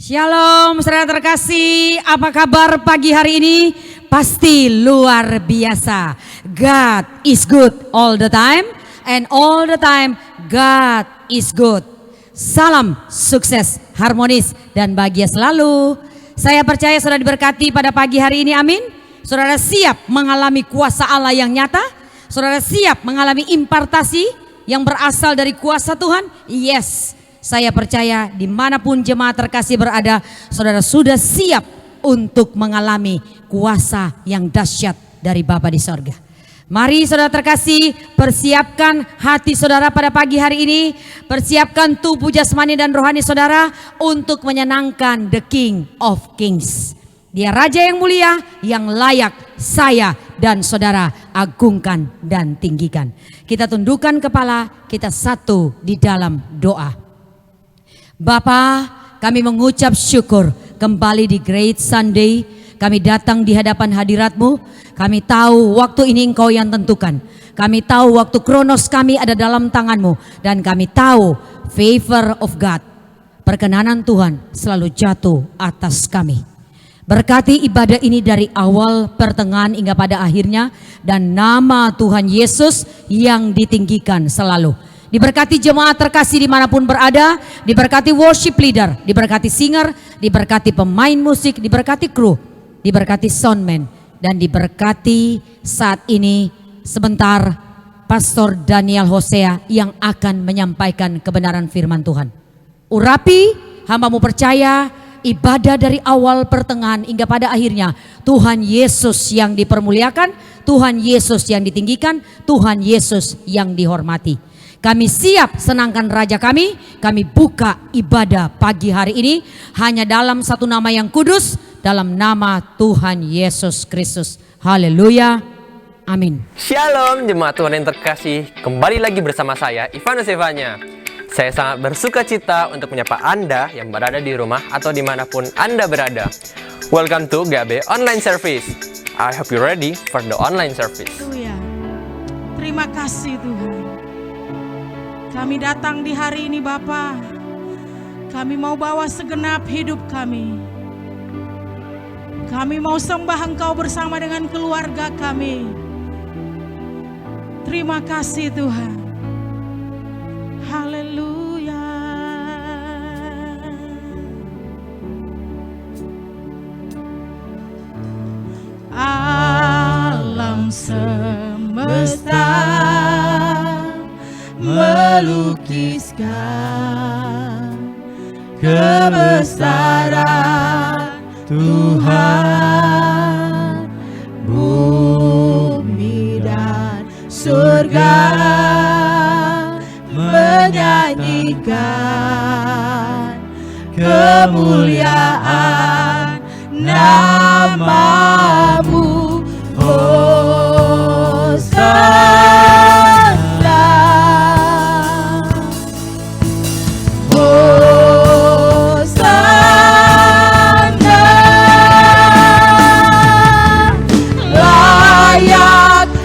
Shalom saudara terkasih, apa kabar pagi hari ini? Pasti luar biasa. God is good all the time, and all the time God is good. Salam sukses, harmonis, dan bahagia selalu. Saya percaya saudara diberkati pada pagi hari ini, amin. Saudara siap mengalami kuasa Allah yang nyata? Saudara siap mengalami impartasi yang berasal dari kuasa Tuhan? Yes. Saya percaya dimanapun jemaat terkasih berada, saudara sudah siap untuk mengalami kuasa yang dahsyat dari Bapa di sorga. Mari saudara terkasih, persiapkan hati saudara pada pagi hari ini. Persiapkan tubuh jasmani dan rohani saudara untuk menyenangkan the King of Kings. Dia Raja yang mulia, yang layak saya dan saudara agungkan dan tinggikan. Kita tundukkan kepala, kita satu di dalam doa. Bapa, kami mengucap syukur kembali di Great Sunday. Kami datang di hadapan hadirat-Mu. Kami tahu waktu ini Engkau yang tentukan. Kami tahu waktu kronos kami ada dalam tangan-Mu. Dan kami tahu favor of God, perkenanan Tuhan selalu jatuh atas kami. Berkati ibadah ini dari awal, pertengahan hingga pada akhirnya. Dan nama Tuhan Yesus yang ditinggikan selalu. Diberkati jemaat terkasih dimanapun berada, diberkati worship leader, diberkati singer, diberkati pemain musik, diberkati kru, diberkati soundman, dan diberkati saat ini sebentar Pastor Daniel Hosea yang akan menyampaikan kebenaran firman Tuhan. Urapi, hamba-Mu percaya ibadah dari awal pertengahan hingga pada akhirnya Tuhan Yesus yang dipermuliakan, Tuhan Yesus yang ditinggikan, Tuhan Yesus yang dihormati. Kami siap senangkan Raja kami buka ibadah pagi hari ini hanya dalam satu nama yang kudus, dalam nama Tuhan Yesus Kristus. Haleluya, amin. Shalom jemaat Tuhan yang terkasih, kembali lagi bersama saya Ivanus Evanya. Saya sangat bersuka cita untuk menyapa Anda yang berada di rumah atau dimanapun Anda berada. Welcome to GABE Online Service. I hope you're ready for the online service. Terima kasih Tuhan. Kami datang di hari ini Bapa. Kami mau bawa segenap hidup kami. Kami mau sembah Engkau bersama dengan keluarga kami. Terima kasih Tuhan. Haleluya. Alam semesta melukiskan kebesaran Tuhan, bumi dan surga menyanyikan kemuliaan nama-Mu.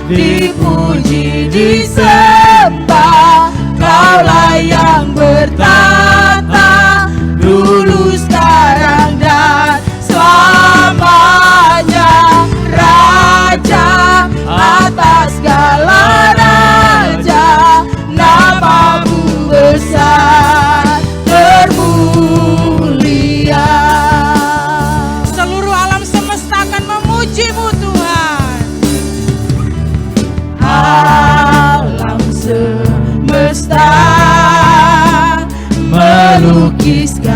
Dipuji, disembah, Kaulah yang bertata, dulu, sekarang, dan selamanya. Raja atas segala raja, nama-Mu besar, termulia. Seluruh alam semesta akan memuji-Mu Tuhan. Alam semesta melukiskan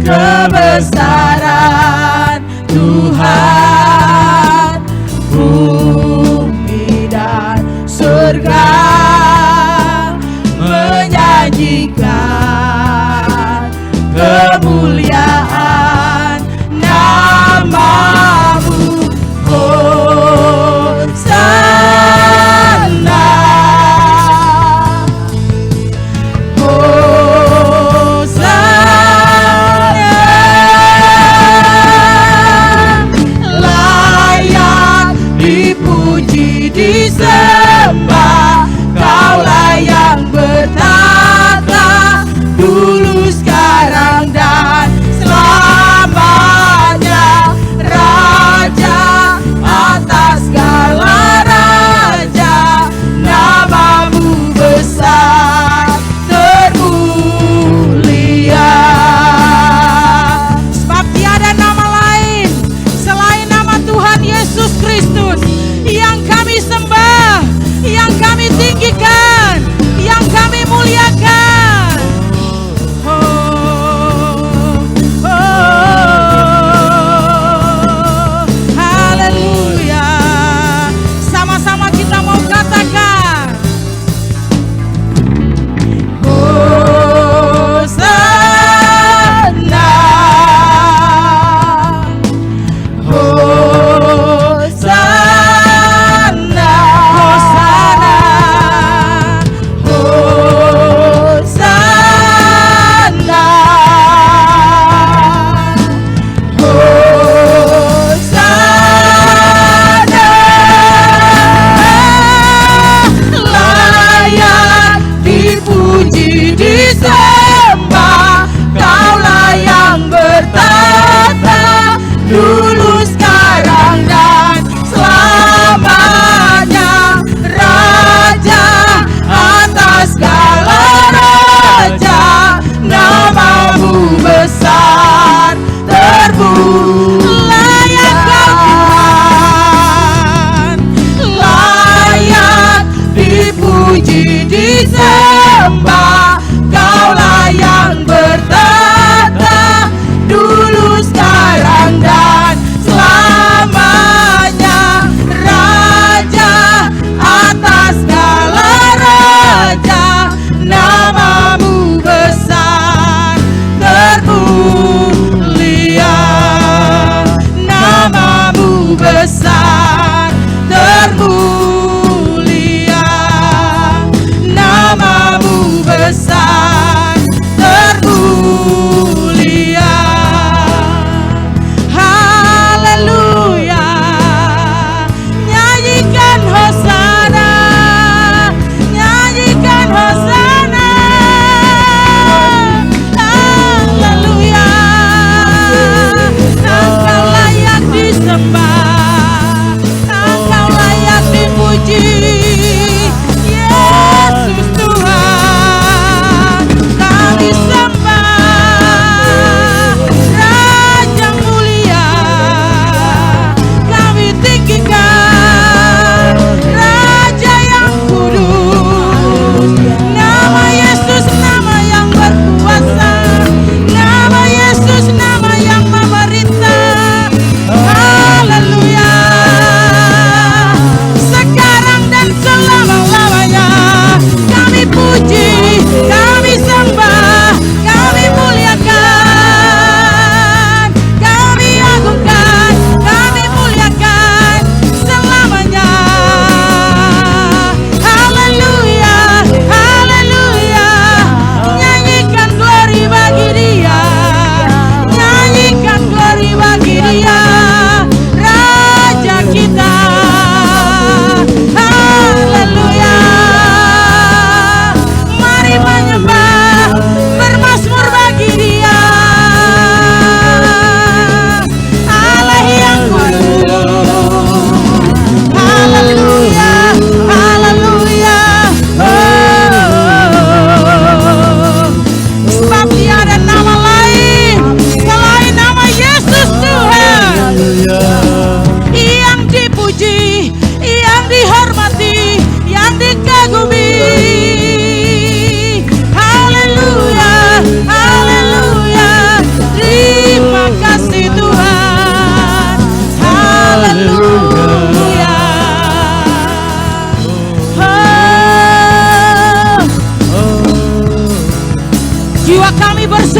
kebesaran Tuhan, bumi dan surga menyanyikan kemuliaan nama-Mu. Hosana, Hosana,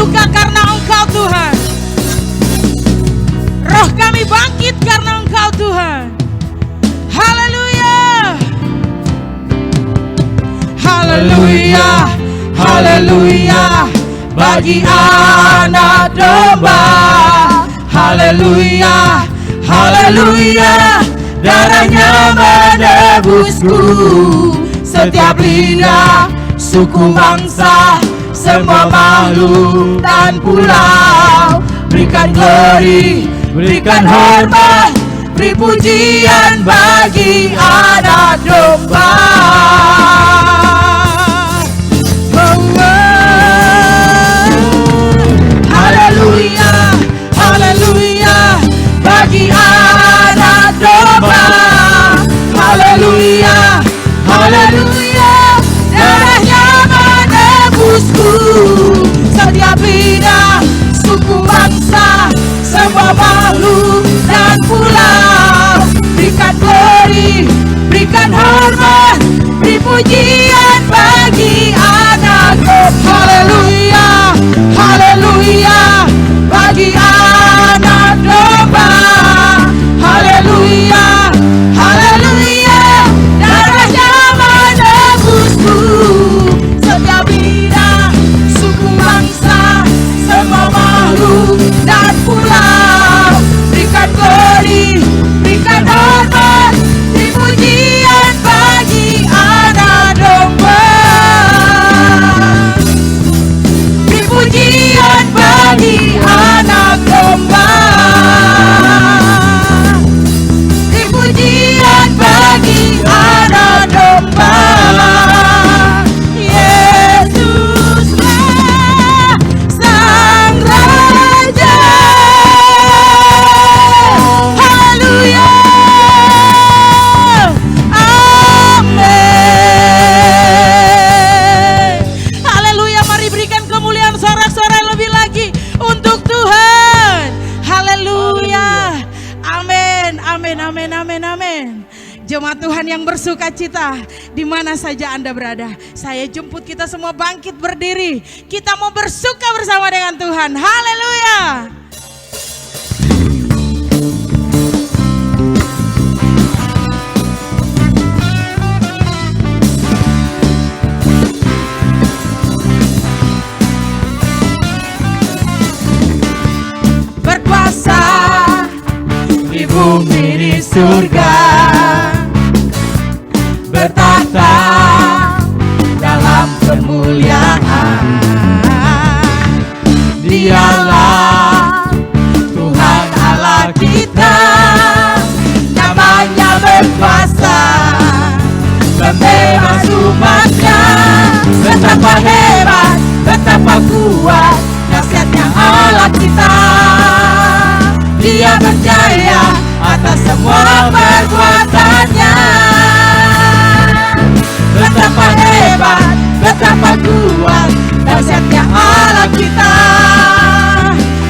terluka karena Engkau Tuhan. Roh kami bangkit karena Engkau Tuhan. Haleluya. Haleluya. Haleluya. Bagi anak domba. Haleluya. Haleluya. Darahnya menebusku. Setiap lidah, suku bangsa, semua makhluk dan pulau. Berikan glory, berikan hormat, beri pujian bagi anak domba. Haleluya, haleluya, bagi anak domba. Haleluya, haleluya, darahnya menebusku. Setiap lidah, suku bangsa, semua makhluk dan pulau. Berikan glory, berikan hormat, beri pujian bagi anak domba. Haleluya, haleluya, bagi anak domba. Haleluya, haleluya, darahnya menebusku. Setiap lidah, suku bangsa, semua makhluk dan pulau. Berikan glory, berikan hormat, beri pujian bagi anak domba. Beri pujian bagi anak domba. Beri pujian bagi anak domba. Yesuslah Sang Raja. Haleluya. Amin. Haleluya. Mari berikan kemuliaan sorak-sorai lebih lagi untuk Tuhan. Haleluya. Amin. Amin. Amin. Amin. Amin. Jemaat Tuhan yang bersuka cita, di mana saja Anda berada, saya jemput kita semua bangkit berdiri. Kita mau bersuka bersama dengan Tuhan. Haleluya. Berkuasa di bumi di surga, bertahta dalam kemuliaan. Dialah Tuhan Allah kita, namanya berkuasa, membebas umatnya. Betapa hebat, betapa kuat dahsyatnya Allah kita. Dia berjaya atas semua perbuatannya. Betapa hebat, betapa kuat dahsyatnya Allah kita.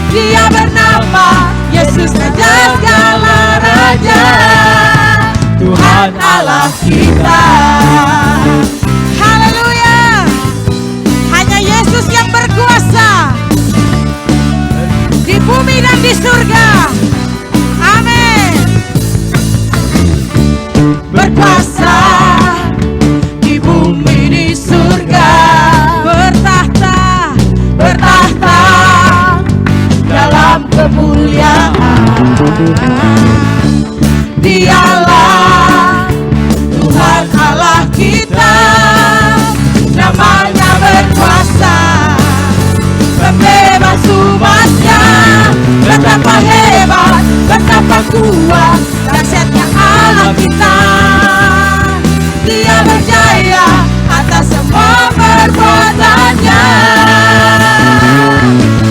Dia bernama Yesus, Raja segala raja, Tuhan Allah kita. Haleluya. Hanya Yesus yang berkuasa di bumi dan di surga. Amin. Berkuasa di bumi di surga, bertahta, bertahta dalam kemuliaan. Dialah Tuhan Allah kita, namanya berkuasa, membebas umatnya. Betapa hebat, betapa kuat dahsyatnya Allah kita. Dia berjaya atas semua perbuatannya.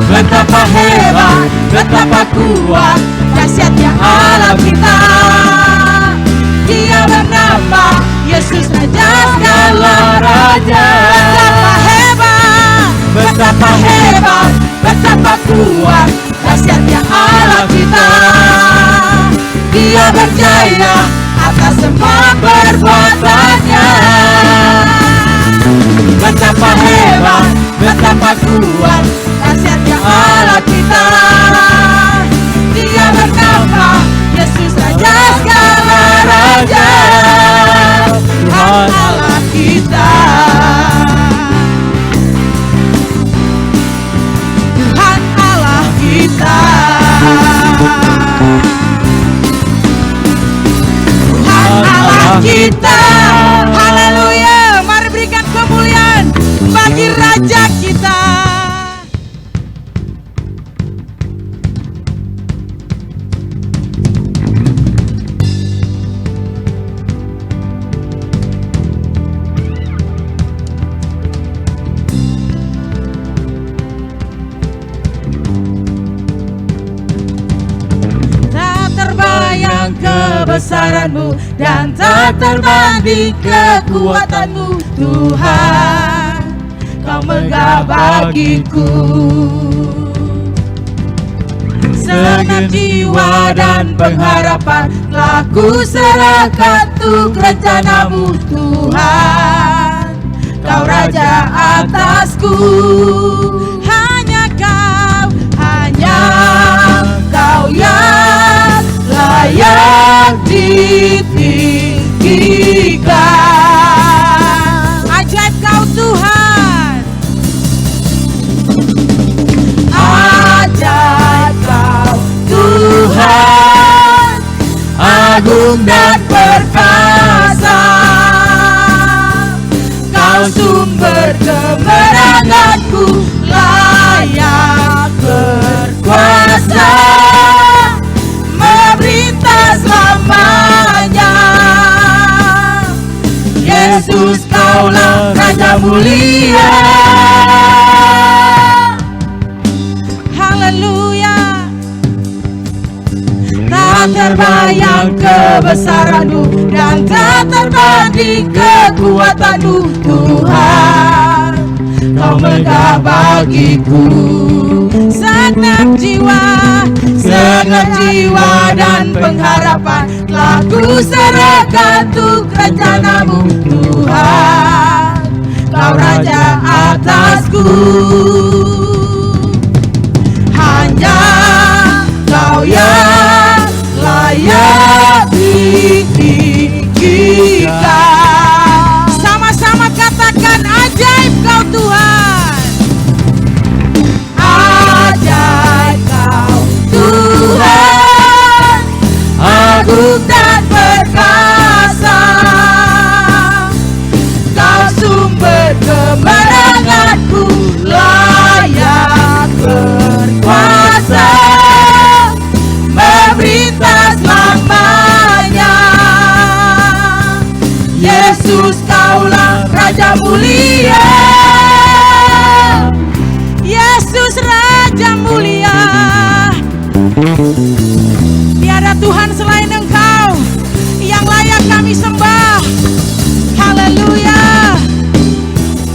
Betapa hebat, betapa kuat dahsyatnya Allah kita. Dia bernama Yesus, Raja segala raja. Betapa hebat, betapa kuat dahsyatnya Allah kita. Dia berjaya atas semua perbuatannya. Betapa hebat, betapa kuat dahsyatnya kebesaran-Mu dan tak terbanding kekuatan-Mu. Tuhan, Kau megah bagiku. Segenap jiwa dan pengharapan telah ku serahkan untuk rencana-Mu. Tuhan, Kau Raja atasku. Hanya Kau yang layak ditinggikan. Ajaib Kau Tuhan, ajaib Kau Tuhan, agung dan perkasa. Kau sumber kemenanganku, layak berkuasa, memerintah selamanya. Yesus, Kaulah Raja mulia. Haleluya. Tak terbayang kebesaran-Mu dan tak terbanding kekuatan-Mu. Tuhan, Kau megah bagiku. Segenap jiwa dan pengharapan telah ku serahkan untuk rencana-Mu. Tuhan, Kau Raja atasku. Hanya Kau yang layak ditinggikan. Sama-sama katakan, ajaib Kau Tuhan, ajaib Kau Tuhan, agung dan perkasa. Kau sumber kemenanganku, layak berkuasa, memerintah selamanya. Yesus, Kaulah Raja mulia. Yesus Raja mulia. Tiada Tuhan selain Engkau yang layak kami sembah. Haleluya.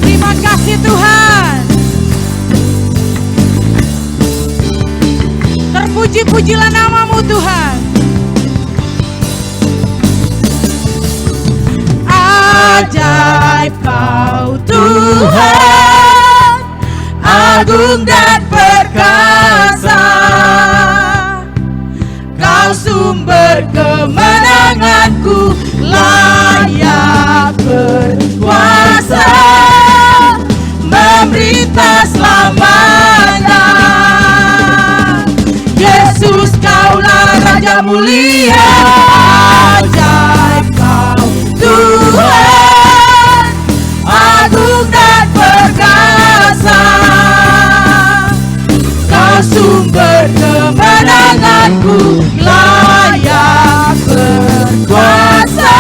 Terima kasih Tuhan. Terpuji-pujilah nama-Mu Tuhan. Ajaib Kau Tuhan, agung dan perkasa. Kau sumber kemenanganku, layak berkuasa, memerintah selamanya. Yesus, Kaulah Raja mulia. Ajaib Kau Tuhan, agung dan perkasa. Kau sumber kemenanganku, layak berkuasa,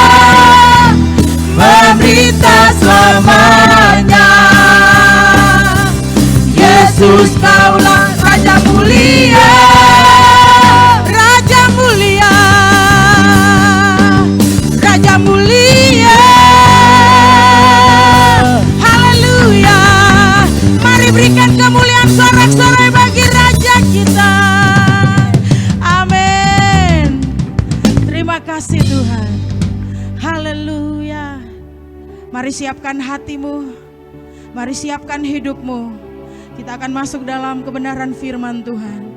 memerintah selamanya. Yesus, Kaulah Raja mulia. Raja mulia, Raja mulia. Haleluya. Mari berikan kemuliaan sorak-sorai bagi Raja kita. Amin. Terima kasih Tuhan. Haleluya. Mari siapkan hatimu, mari siapkan hidupmu. Kita akan masuk dalam kebenaran firman Tuhan.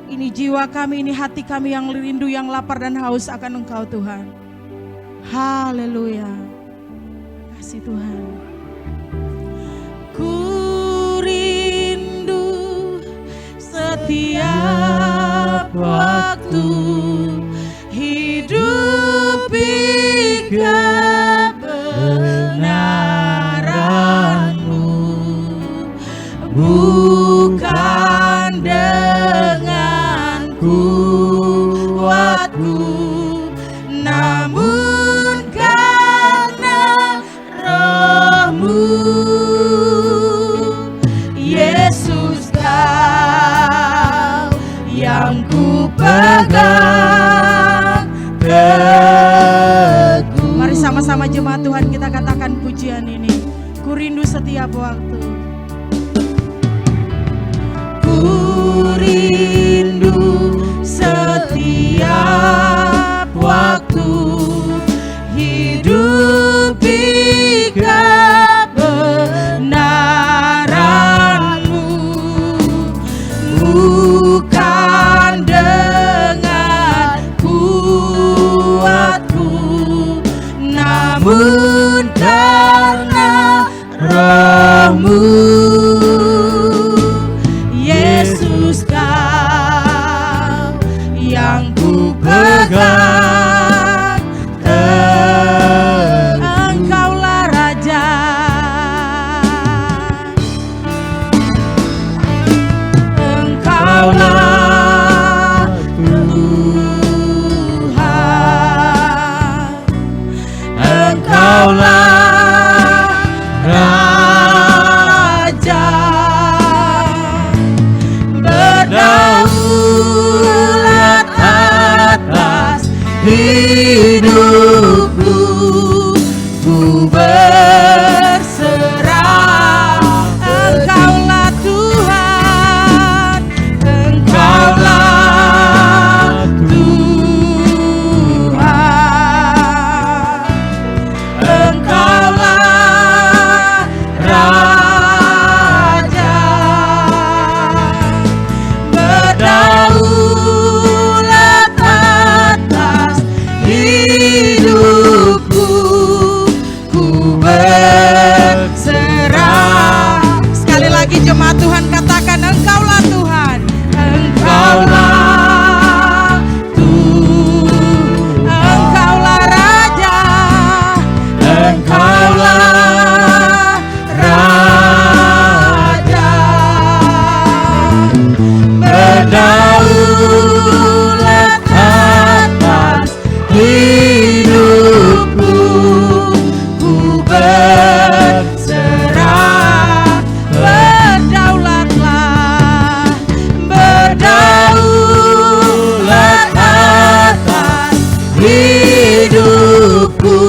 Ini jiwa kami, ini hati kami yang rindu, yang lapar dan haus akan Engkau Tuhan. Haleluya. Kasih Tuhan. Ku rindu setiap waktu hidupi kebenaran-Mu, bukan dengan kuatku, namun karena Roh-Mu. Yesus, Kau yang ku pegang. pujian ini. Ku rindu setiap waktu. Ku rindu setiap waktu hidup di kebenaran-Mu, bukan dengan kuatku, namun karena Roh-Mu. Yesus, Kau yang ku pegang, Engkaulah Raja. Engkaulah Tuhan, Engkaulah Raja, berdaulat atas hidupku. Ku berserah, Engkaulah Tuhan, Engkaulah Tuhan, Engkaulah Raja, berdaulat atas hidupku. Ku berserah. Sekali lagi jemaat Tuhan katakan, Engkaulah Tuhan, Engkaulah Tuhan, Engkaulah Raja, Engkaulah Raja, berdaulat atas hidupku. Ku berserah, berdaulatlah, berdaulat atas hidupku.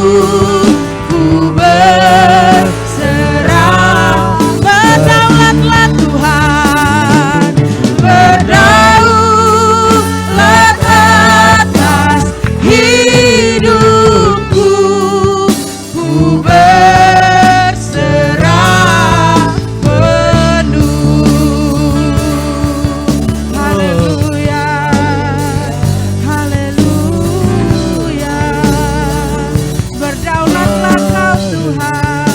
Ku berserah, berdaulatlah Tuhan, berdaulat atas hidupku. Ku berserah penuh. Haleluya, haleluya, berdaulatlah Kau Tuhan.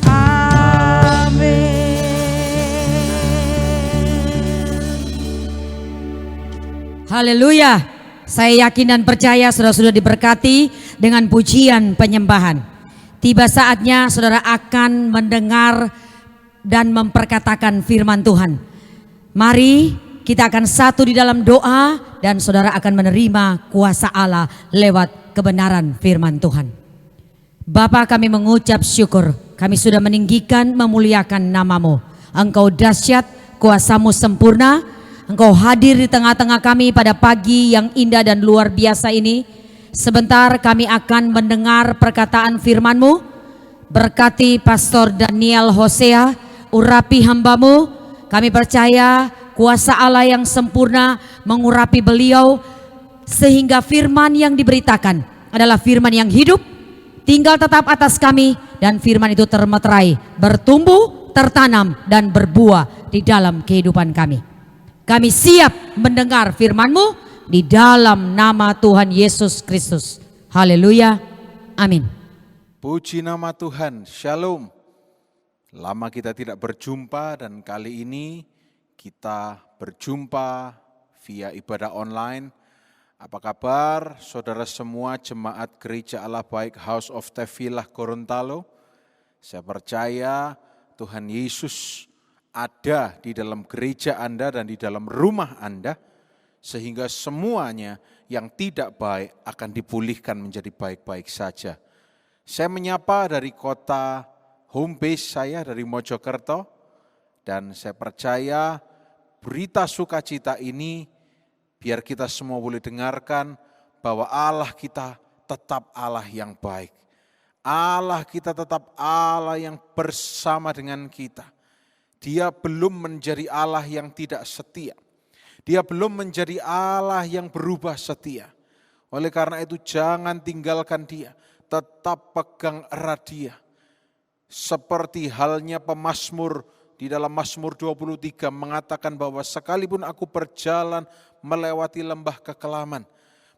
Amin. Haleluya. Saya yakin dan percaya saudara sudah diberkati dengan pujian penyembahan. Tiba saatnya saudara akan mendengar dan memperkatakan firman Tuhan. Mari kita akan satu di dalam doa dan saudara akan menerima kuasa Allah lewat kebenaran firman Tuhan. Bapa, kami mengucap syukur, kami sudah meninggikan memuliakan nama-Mu. Engkau dahsyat, kuasa-Mu sempurna. Engkau hadir di tengah-tengah kami pada pagi yang indah dan luar biasa ini. Sebentar kami akan mendengar perkataan firman-Mu. Berkati Pastor Daniel Hosea, urapi hamba-Mu. Kami percaya kuasa Allah yang sempurna mengurapi beliau, sehingga firman yang diberitakan adalah firman yang hidup, tinggal tetap atas kami, dan firman itu termeterai, bertumbuh, tertanam, dan berbuah di dalam kehidupan kami. Kami siap mendengar firman-Mu di dalam nama Tuhan Yesus Kristus. Haleluya. Amin. Puji nama Tuhan, Shalom. Lama kita tidak berjumpa dan kali ini kita berjumpa via ibadah online. Apa kabar saudara semua jemaat Gereja Allah Baik House of Tefillah Gorontalo? Saya percaya Tuhan Yesus ada di dalam gereja Anda dan di dalam rumah Anda, sehingga semuanya yang tidak baik akan dipulihkan menjadi baik-baik saja. Saya menyapa dari kota home base saya dari Mojokerto, dan saya percaya berita sukacita ini biar kita semua boleh dengarkan bahwa Allah kita tetap Allah yang baik. Allah kita tetap Allah yang bersama dengan kita. Dia belum menjadi Allah yang tidak setia. Dia belum menjadi Allah yang berubah setia. Oleh karena itu jangan tinggalkan dia. Tetap pegang erat dia. Seperti halnya pemazmur di dalam Mazmur 23 mengatakan bahwa sekalipun aku berjalan melewati lembah kekelaman.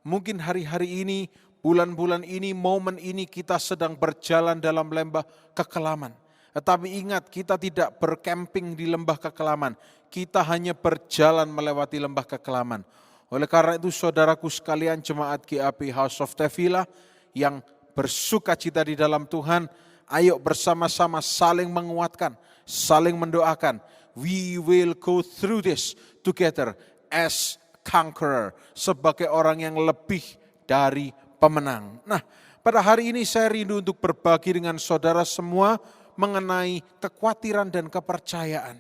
Mungkin hari-hari ini, bulan-bulan ini, momen ini kita sedang berjalan dalam lembah kekelaman. Tetapi ingat, kita tidak bercamping di lembah kekelaman. Kita hanya berjalan melewati lembah kekelaman. Oleh karena itu saudaraku sekalian jemaat GAP House of Tevila yang bersuka cita di dalam Tuhan, ayo bersama-sama saling menguatkan, saling mendoakan. We will go through this together as conqueror, sebagai orang yang lebih dari pemenang. Nah, pada hari ini saya rindu untuk berbagi dengan saudara semua mengenai kekhawatiran dan kepercayaan.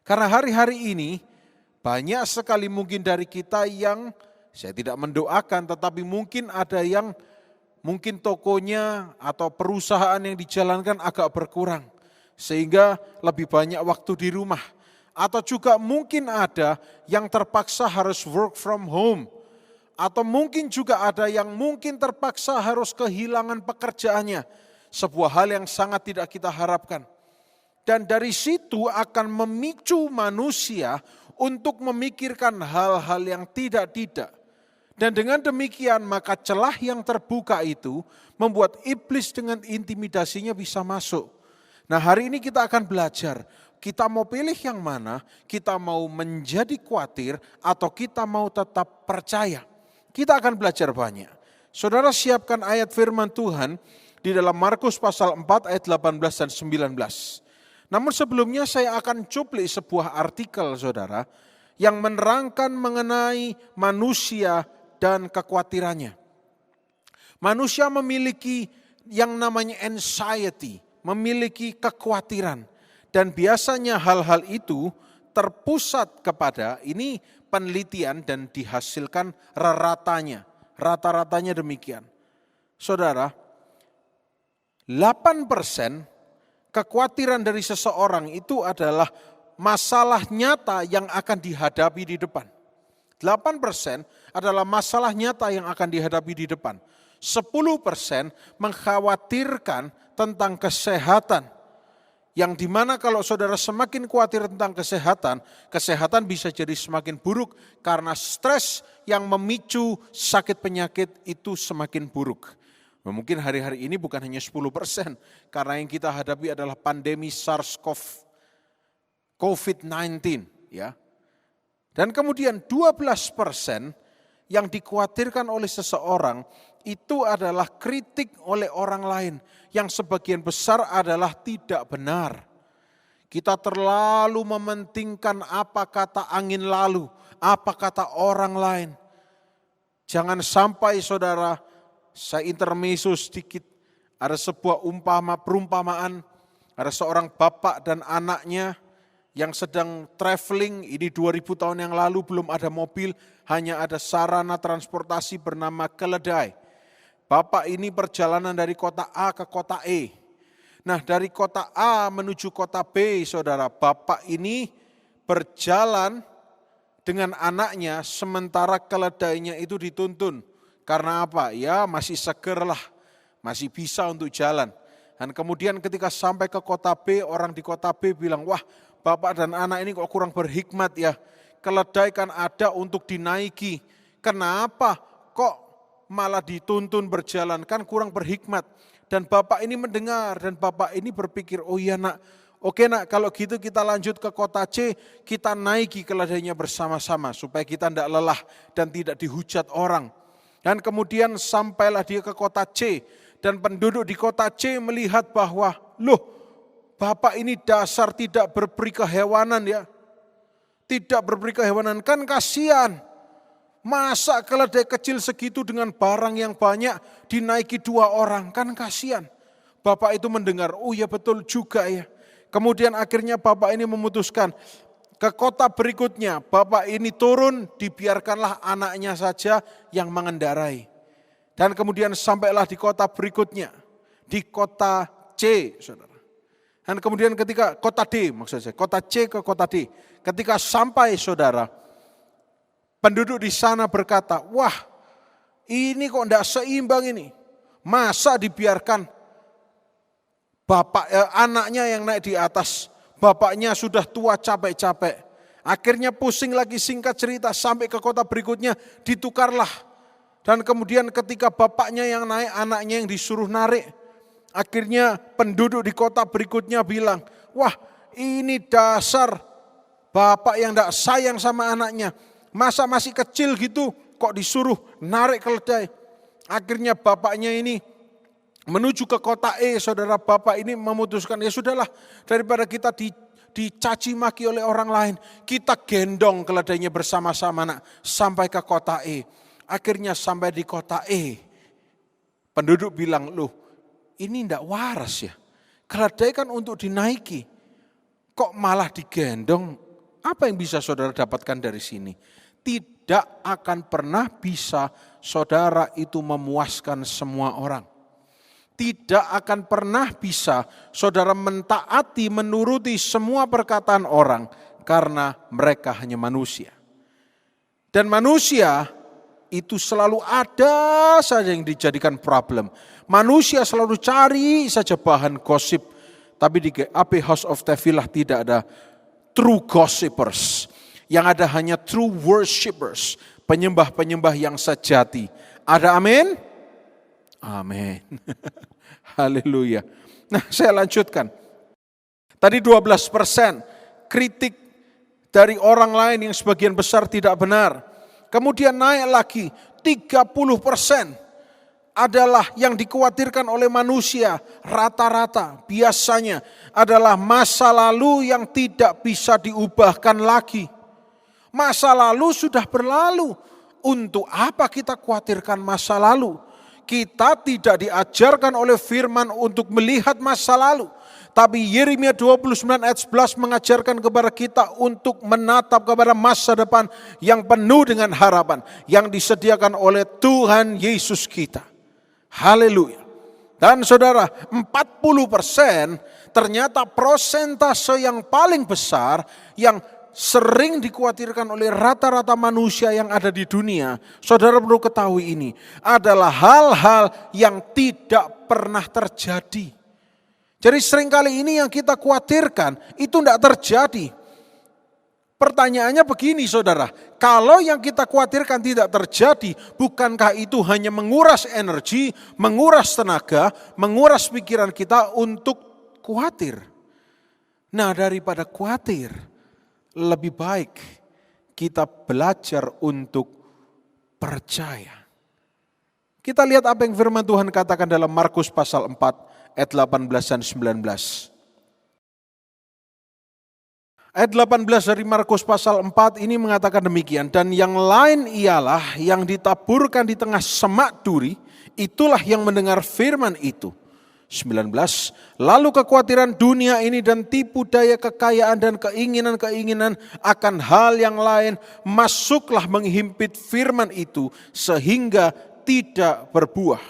Karena hari-hari ini banyak sekali mungkin dari kita yang saya tidak mendoakan, tetapi mungkin ada yang mungkin tokonya atau perusahaan yang dijalankan agak berkurang. Sehingga lebih banyak waktu di rumah. Atau juga mungkin ada yang terpaksa harus work from home. Atau mungkin juga ada yang mungkin terpaksa harus kehilangan pekerjaannya. Sebuah hal yang sangat tidak kita harapkan. Dan dari situ akan memicu manusia untuk memikirkan hal-hal yang tidak-tidak. Dan dengan demikian maka celah yang terbuka itu membuat iblis dengan intimidasinya bisa masuk. Nah hari ini kita akan belajar, kita mau pilih yang mana, kita mau menjadi khawatir atau kita mau tetap percaya. Kita akan belajar banyak. Saudara siapkan ayat firman Tuhan di dalam Markus pasal 4 ayat 18 dan 19. Namun sebelumnya saya akan cuplik sebuah artikel saudara yang menerangkan mengenai manusia dan kekhawatirannya. Manusia memiliki yang namanya anxiety, memiliki kekhawatiran. Dan biasanya hal-hal itu terpusat kepada, ini penelitian dan dihasilkan rata-ratanya demikian. Saudara, 8% kekhawatiran dari seseorang itu adalah masalah nyata yang akan dihadapi di depan. 8% adalah masalah nyata yang akan dihadapi di depan. 10% mengkhawatirkan tentang kesehatan. Yang dimana kalau saudara semakin khawatir tentang kesehatan, kesehatan bisa jadi semakin buruk karena stres yang memicu sakit penyakit itu semakin buruk. Mungkin hari-hari ini bukan hanya 10%, karena yang kita hadapi adalah pandemi COVID-19. Ya. Dan kemudian 12% yang dikhawatirkan oleh seseorang itu adalah kritik oleh orang lain. Yang sebagian besar adalah tidak benar. Kita terlalu mementingkan apa kata angin lalu, apa kata orang lain. Jangan sampai saudara, saya intermezzo sedikit, ada sebuah perumpamaan, ada seorang bapak dan anaknya yang sedang traveling, ini 2000 tahun yang lalu belum ada mobil, hanya ada sarana transportasi bernama keledai. Bapak ini perjalanan dari kota A ke kota E. Nah dari kota A menuju kota B, saudara, bapak ini berjalan dengan anaknya sementara keledainya itu dituntun. Karena apa? Ya masih seger lah, masih bisa untuk jalan. Dan kemudian ketika sampai ke kota B, orang di kota B bilang, wah bapak dan anak ini kok kurang berhikmat ya. Keledai kan ada untuk dinaiki. Kenapa kok malah dituntun berjalan, kan kurang berhikmat. Dan bapak ini mendengar dan bapak ini berpikir, oh iya nak, oke nak kalau gitu kita lanjut ke kota C, kita naiki keledainya bersama-sama supaya kita tidak lelah dan tidak dihujat orang. Dan kemudian sampailah dia ke kota C dan penduduk di kota C melihat bahwa, loh bapak ini dasar tidak berperi kehewanan ya. Tidak berperi kehewanan, kan kasihan. Masa keledai kecil segitu dengan barang yang banyak dinaiki 2 orang, kan kasihan. Bapak itu mendengar, oh ya betul juga ya. Kemudian akhirnya bapak ini memutuskan, ke kota berikutnya bapak ini turun, dibiarkanlah anaknya saja yang mengendarai. Dan kemudian sampailah di kota berikutnya. di kota C, saudara. Dan kemudian ketika kota D, maksud saya, kota C ke kota D. Ketika sampai saudara, penduduk di sana berkata, wah ini kok tidak seimbang ini. Masa dibiarkan anaknya yang naik di atas, bapaknya sudah tua capek-capek. Akhirnya pusing lagi, singkat cerita sampai ke kota berikutnya ditukarlah. Dan kemudian ketika bapaknya yang naik, anaknya yang disuruh narik. Akhirnya penduduk di kota berikutnya bilang, wah ini dasar bapak yang tidak sayang sama anaknya. Masa masih kecil gitu kok disuruh narik keledai. Akhirnya bapaknya ini menuju ke kota E, saudara. Bapak ini memutuskan, ya sudahlah, daripada kita dicaci maki oleh orang lain, kita gendong keledainya bersama-sama nak sampai ke kota E. Akhirnya sampai di kota E, penduduk bilang, loh ini tidak waras ya. Keledai kan untuk dinaiki, kok malah digendong. Apa yang bisa saudara dapatkan dari sini? Tidak akan pernah bisa saudara itu memuaskan semua orang. Tidak akan pernah bisa saudara mentaati, menuruti semua perkataan orang, karena mereka hanya manusia. Dan manusia itu selalu ada saja yang dijadikan problem. Manusia selalu cari saja bahan gosip. Tapi di GAP House of Tevilah tidak ada true gossipers. Yang ada hanya true worshipers. Penyembah-penyembah yang sejati. Ada amin? Amin. Haleluya. Nah, saya lanjutkan. Tadi 12% kritik dari orang lain yang sebagian besar tidak benar. Kemudian naik lagi 30% adalah yang dikhawatirkan oleh manusia. Rata-rata biasanya adalah masa lalu yang tidak bisa diubahkan lagi. Masa lalu sudah berlalu. Untuk apa kita khawatirkan masa lalu? Kita tidak diajarkan oleh firman untuk melihat masa lalu. Tapi Yeremia 29 ayat 11 mengajarkan kepada kita untuk menatap kepada masa depan yang penuh dengan harapan. Yang disediakan oleh Tuhan Yesus kita. Haleluya. Dan saudara, 40% ternyata prosentase yang paling besar yang sering dikhawatirkan oleh rata-rata manusia yang ada di dunia. Saudara perlu ketahui ini adalah hal-hal yang tidak pernah terjadi. Jadi seringkali ini yang kita khawatirkan itu tidak terjadi. Pertanyaannya begini saudara, kalau yang kita khawatirkan tidak terjadi, bukankah itu hanya menguras energi, menguras tenaga, menguras pikiran kita untuk khawatir? Nah, daripada khawatir, lebih baik kita belajar untuk percaya. Kita lihat apa yang firman Tuhan katakan dalam Markus pasal 4 ayat 18 dan 19. Ayat 18 dari Markus pasal 4 ini mengatakan demikian. Dan yang lain ialah yang ditaburkan di tengah semak duri, itulah yang mendengar firman itu. 19. Lalu kekhawatiran dunia ini dan tipu daya kekayaan dan keinginan-keinginan akan hal yang lain masuklah menghimpit firman itu sehingga tidak berbuah.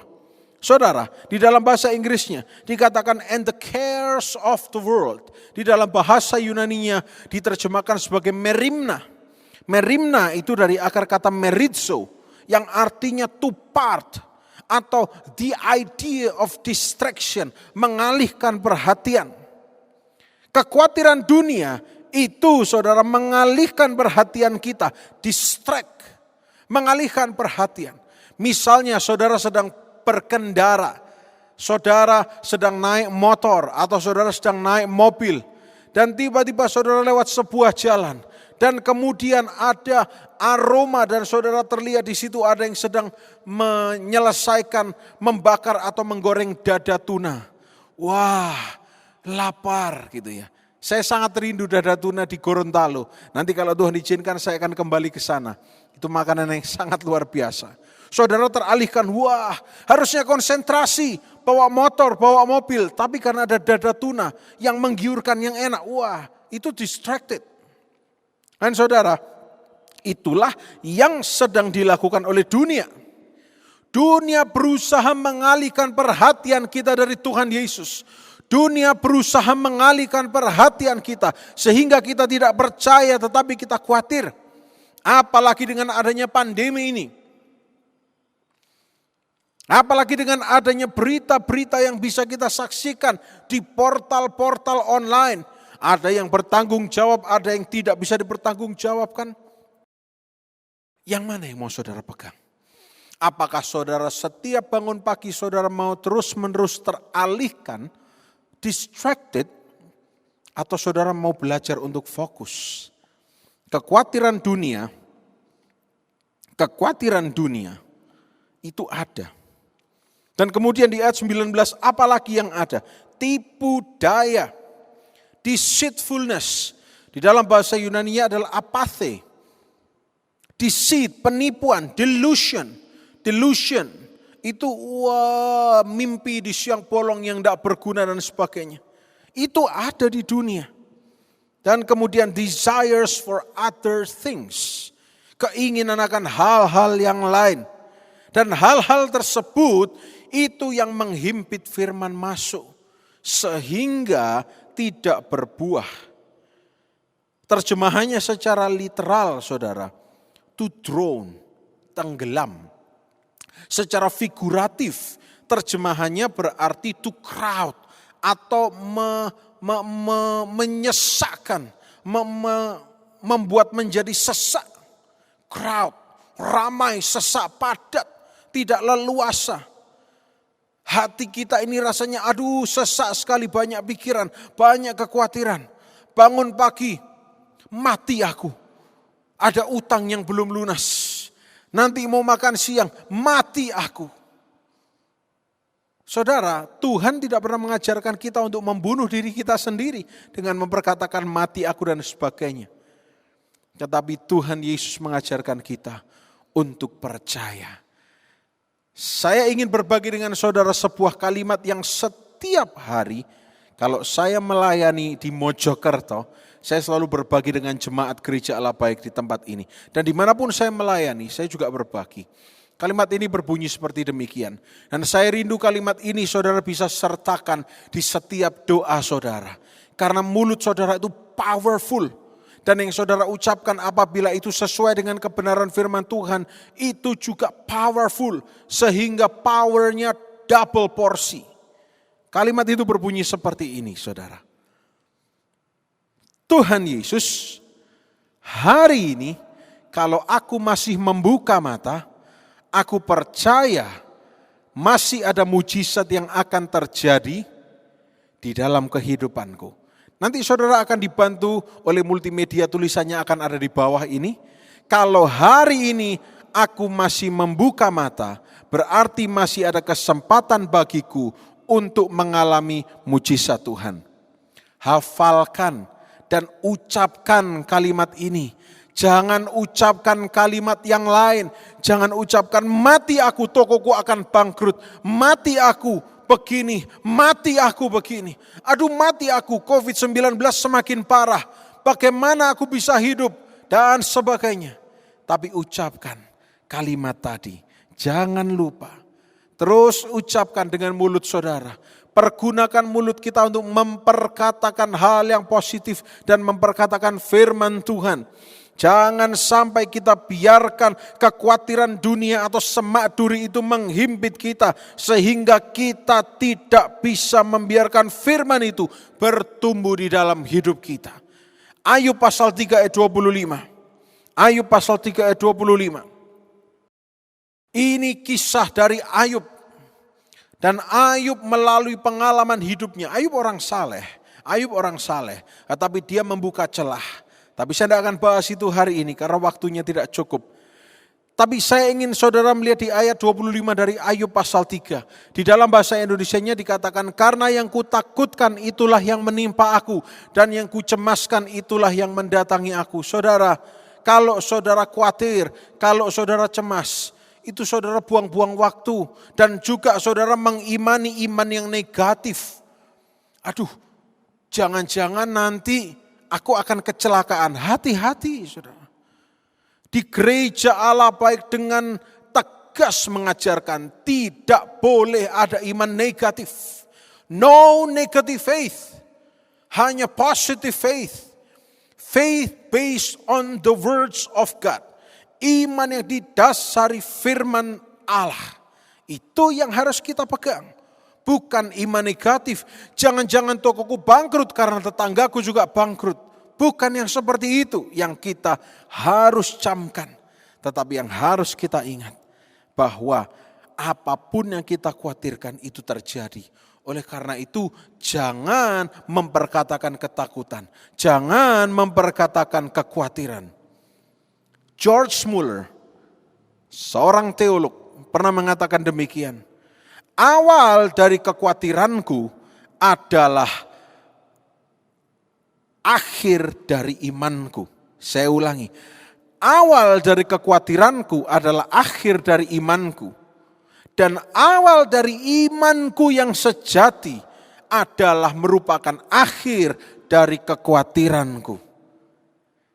Saudara, di dalam bahasa Inggrisnya dikatakan and the cares of the world. Di dalam bahasa Yunaninya diterjemahkan sebagai merimna. Merimna itu dari akar kata merizo yang artinya to part atau the idea of distraction, mengalihkan perhatian. Kekhawatiran dunia itu saudara mengalihkan perhatian kita, distract, mengalihkan perhatian. Misalnya saudara sedang berkendara, saudara sedang naik motor atau saudara sedang naik mobil dan tiba-tiba saudara lewat sebuah jalan dan kemudian ada aroma dan saudara terlihat di situ ada yang sedang menyelesaikan membakar atau menggoreng dada tuna. Wah, lapar gitu ya. Saya sangat rindu dada tuna di Gorontalo. Nanti kalau Tuhan izinkan saya akan kembali ke sana. Itu makanan yang sangat luar biasa. Saudara teralihkan, wah harusnya konsentrasi, bawa motor, bawa mobil. Tapi karena ada dada tuna yang menggiurkan, yang enak, wah itu distracted. Dan saudara, itulah yang sedang dilakukan oleh dunia. Dunia berusaha mengalihkan perhatian kita dari Tuhan Yesus. Dunia berusaha mengalihkan perhatian kita sehingga kita tidak percaya tetapi kita khawatir. Apalagi dengan adanya pandemi ini. Apalagi dengan adanya berita-berita yang bisa kita saksikan di portal-portal online. Ada yang bertanggung jawab, ada yang tidak bisa dipertanggungjawabkan. Yang mana yang mau saudara pegang? Apakah saudara setiap bangun pagi saudara mau terus-menerus teralihkan, distracted, atau saudara mau belajar untuk fokus? Kekhawatiran dunia itu ada. Dan kemudian di ayat 19, apalagi yang ada? Tipu daya, deceitfulness. Di dalam bahasa Yunani-nya adalah apathe. Deceit, penipuan, delusion. Delusion, itu mimpi di siang bolong yang tidak berguna dan sebagainya. Itu ada di dunia. Dan kemudian desires for other things. Keinginan akan hal-hal yang lain. Dan hal-hal tersebut itu yang menghimpit firman masuk. Sehingga tidak berbuah. Terjemahannya secara literal saudara. To drown, tenggelam. Secara figuratif terjemahannya berarti to crowd. Atau menyesakkan. Membuat menjadi sesak. Crowd, ramai, sesak, padat. Tidak leluasa. Hati kita ini rasanya aduh sesak sekali, banyak pikiran, banyak kekhawatiran. Bangun pagi, mati aku. Ada utang yang belum lunas. Nanti mau makan siang, mati aku. Saudara, Tuhan tidak pernah mengajarkan kita untuk membunuh diri kita sendiri dengan memperkatakan mati aku dan sebagainya. Tetapi Tuhan Yesus mengajarkan kita untuk percaya. Saya ingin berbagi dengan saudara sebuah kalimat yang setiap hari kalau saya melayani di Mojokerto, saya selalu berbagi dengan jemaat gereja Allah Baik di tempat ini. Dan dimanapun saya melayani, saya juga berbagi. Kalimat ini berbunyi seperti demikian. Dan saya rindu kalimat ini saudara bisa sertakan di setiap doa saudara. Karena mulut saudara itu powerful. Dan yang saudara ucapkan apabila itu sesuai dengan kebenaran firman Tuhan, itu juga powerful. Sehingga powernya double porsi. Kalimat itu berbunyi seperti ini saudara. Tuhan Yesus, hari ini kalau aku masih membuka mata, aku percaya masih ada mujizat yang akan terjadi di dalam kehidupanku. Nanti saudara akan dibantu oleh multimedia, tulisannya akan ada di bawah ini. Kalau hari ini aku masih membuka mata, berarti masih ada kesempatan bagiku untuk mengalami mujizat Tuhan. Hafalkan dan ucapkan kalimat ini. Jangan ucapkan kalimat yang lain. Jangan ucapkan mati aku, tokoku akan bangkrut. Mati aku begini, mati aku begini. Aduh mati aku, COVID-19 semakin parah. Bagaimana aku bisa hidup dan sebagainya. Tapi ucapkan kalimat tadi. Jangan lupa. Terus ucapkan dengan mulut saudara. Pergunakan mulut kita untuk memperkatakan hal yang positif dan memperkatakan firman Tuhan. Jangan sampai kita biarkan kekhawatiran dunia atau semak duri itu menghimpit kita. Sehingga kita tidak bisa membiarkan firman itu bertumbuh di dalam hidup kita. Ayub pasal 3 ayat 25. Ayub pasal 3 ayat 25. Ini kisah dari Ayub. Dan Ayub melalui pengalaman hidupnya. Ayub orang saleh. Ayub orang saleh. Tetapi dia membuka celah. Tapi saya tidak akan bahas itu hari ini karena waktunya tidak cukup. Tapi saya ingin saudara melihat di ayat 25 dari Ayub pasal 3. Di dalam bahasa Indonesianya dikatakan, karena yang kutakutkan itulah yang menimpa aku. Dan yang kucemaskan itulah yang mendatangi aku. Saudara, kalau saudara khawatir, kalau saudara cemas, itu saudara buang-buang waktu. Dan juga saudara mengimani iman yang negatif. Aduh, jangan-jangan nanti aku akan kecelakaan. Hati-hati saudara. Di gereja Allah Baik dengan tegas mengajarkan tidak boleh ada iman negatif. No negative faith. Hanya positive faith. Faith based on the words of God. Iman yang didasari firman Allah. Itu yang harus kita pegang. Bukan iman negatif. Jangan-jangan tokoku bangkrut karena tetanggaku juga bangkrut. Bukan yang seperti itu yang kita harus camkan. Tetapi yang harus kita ingat. Bahwa apapun yang kita khawatirkan itu terjadi. Oleh karena itu jangan memperkatakan ketakutan. Jangan memperkatakan kekhawatiran. George Muller, seorang teolog, pernah mengatakan demikian. Awal dari kekhawatiranku adalah akhir dari imanku. Saya ulangi. Awal dari kekhawatiranku adalah akhir dari imanku. Dan awal dari imanku yang sejati adalah merupakan akhir dari kekhawatiranku.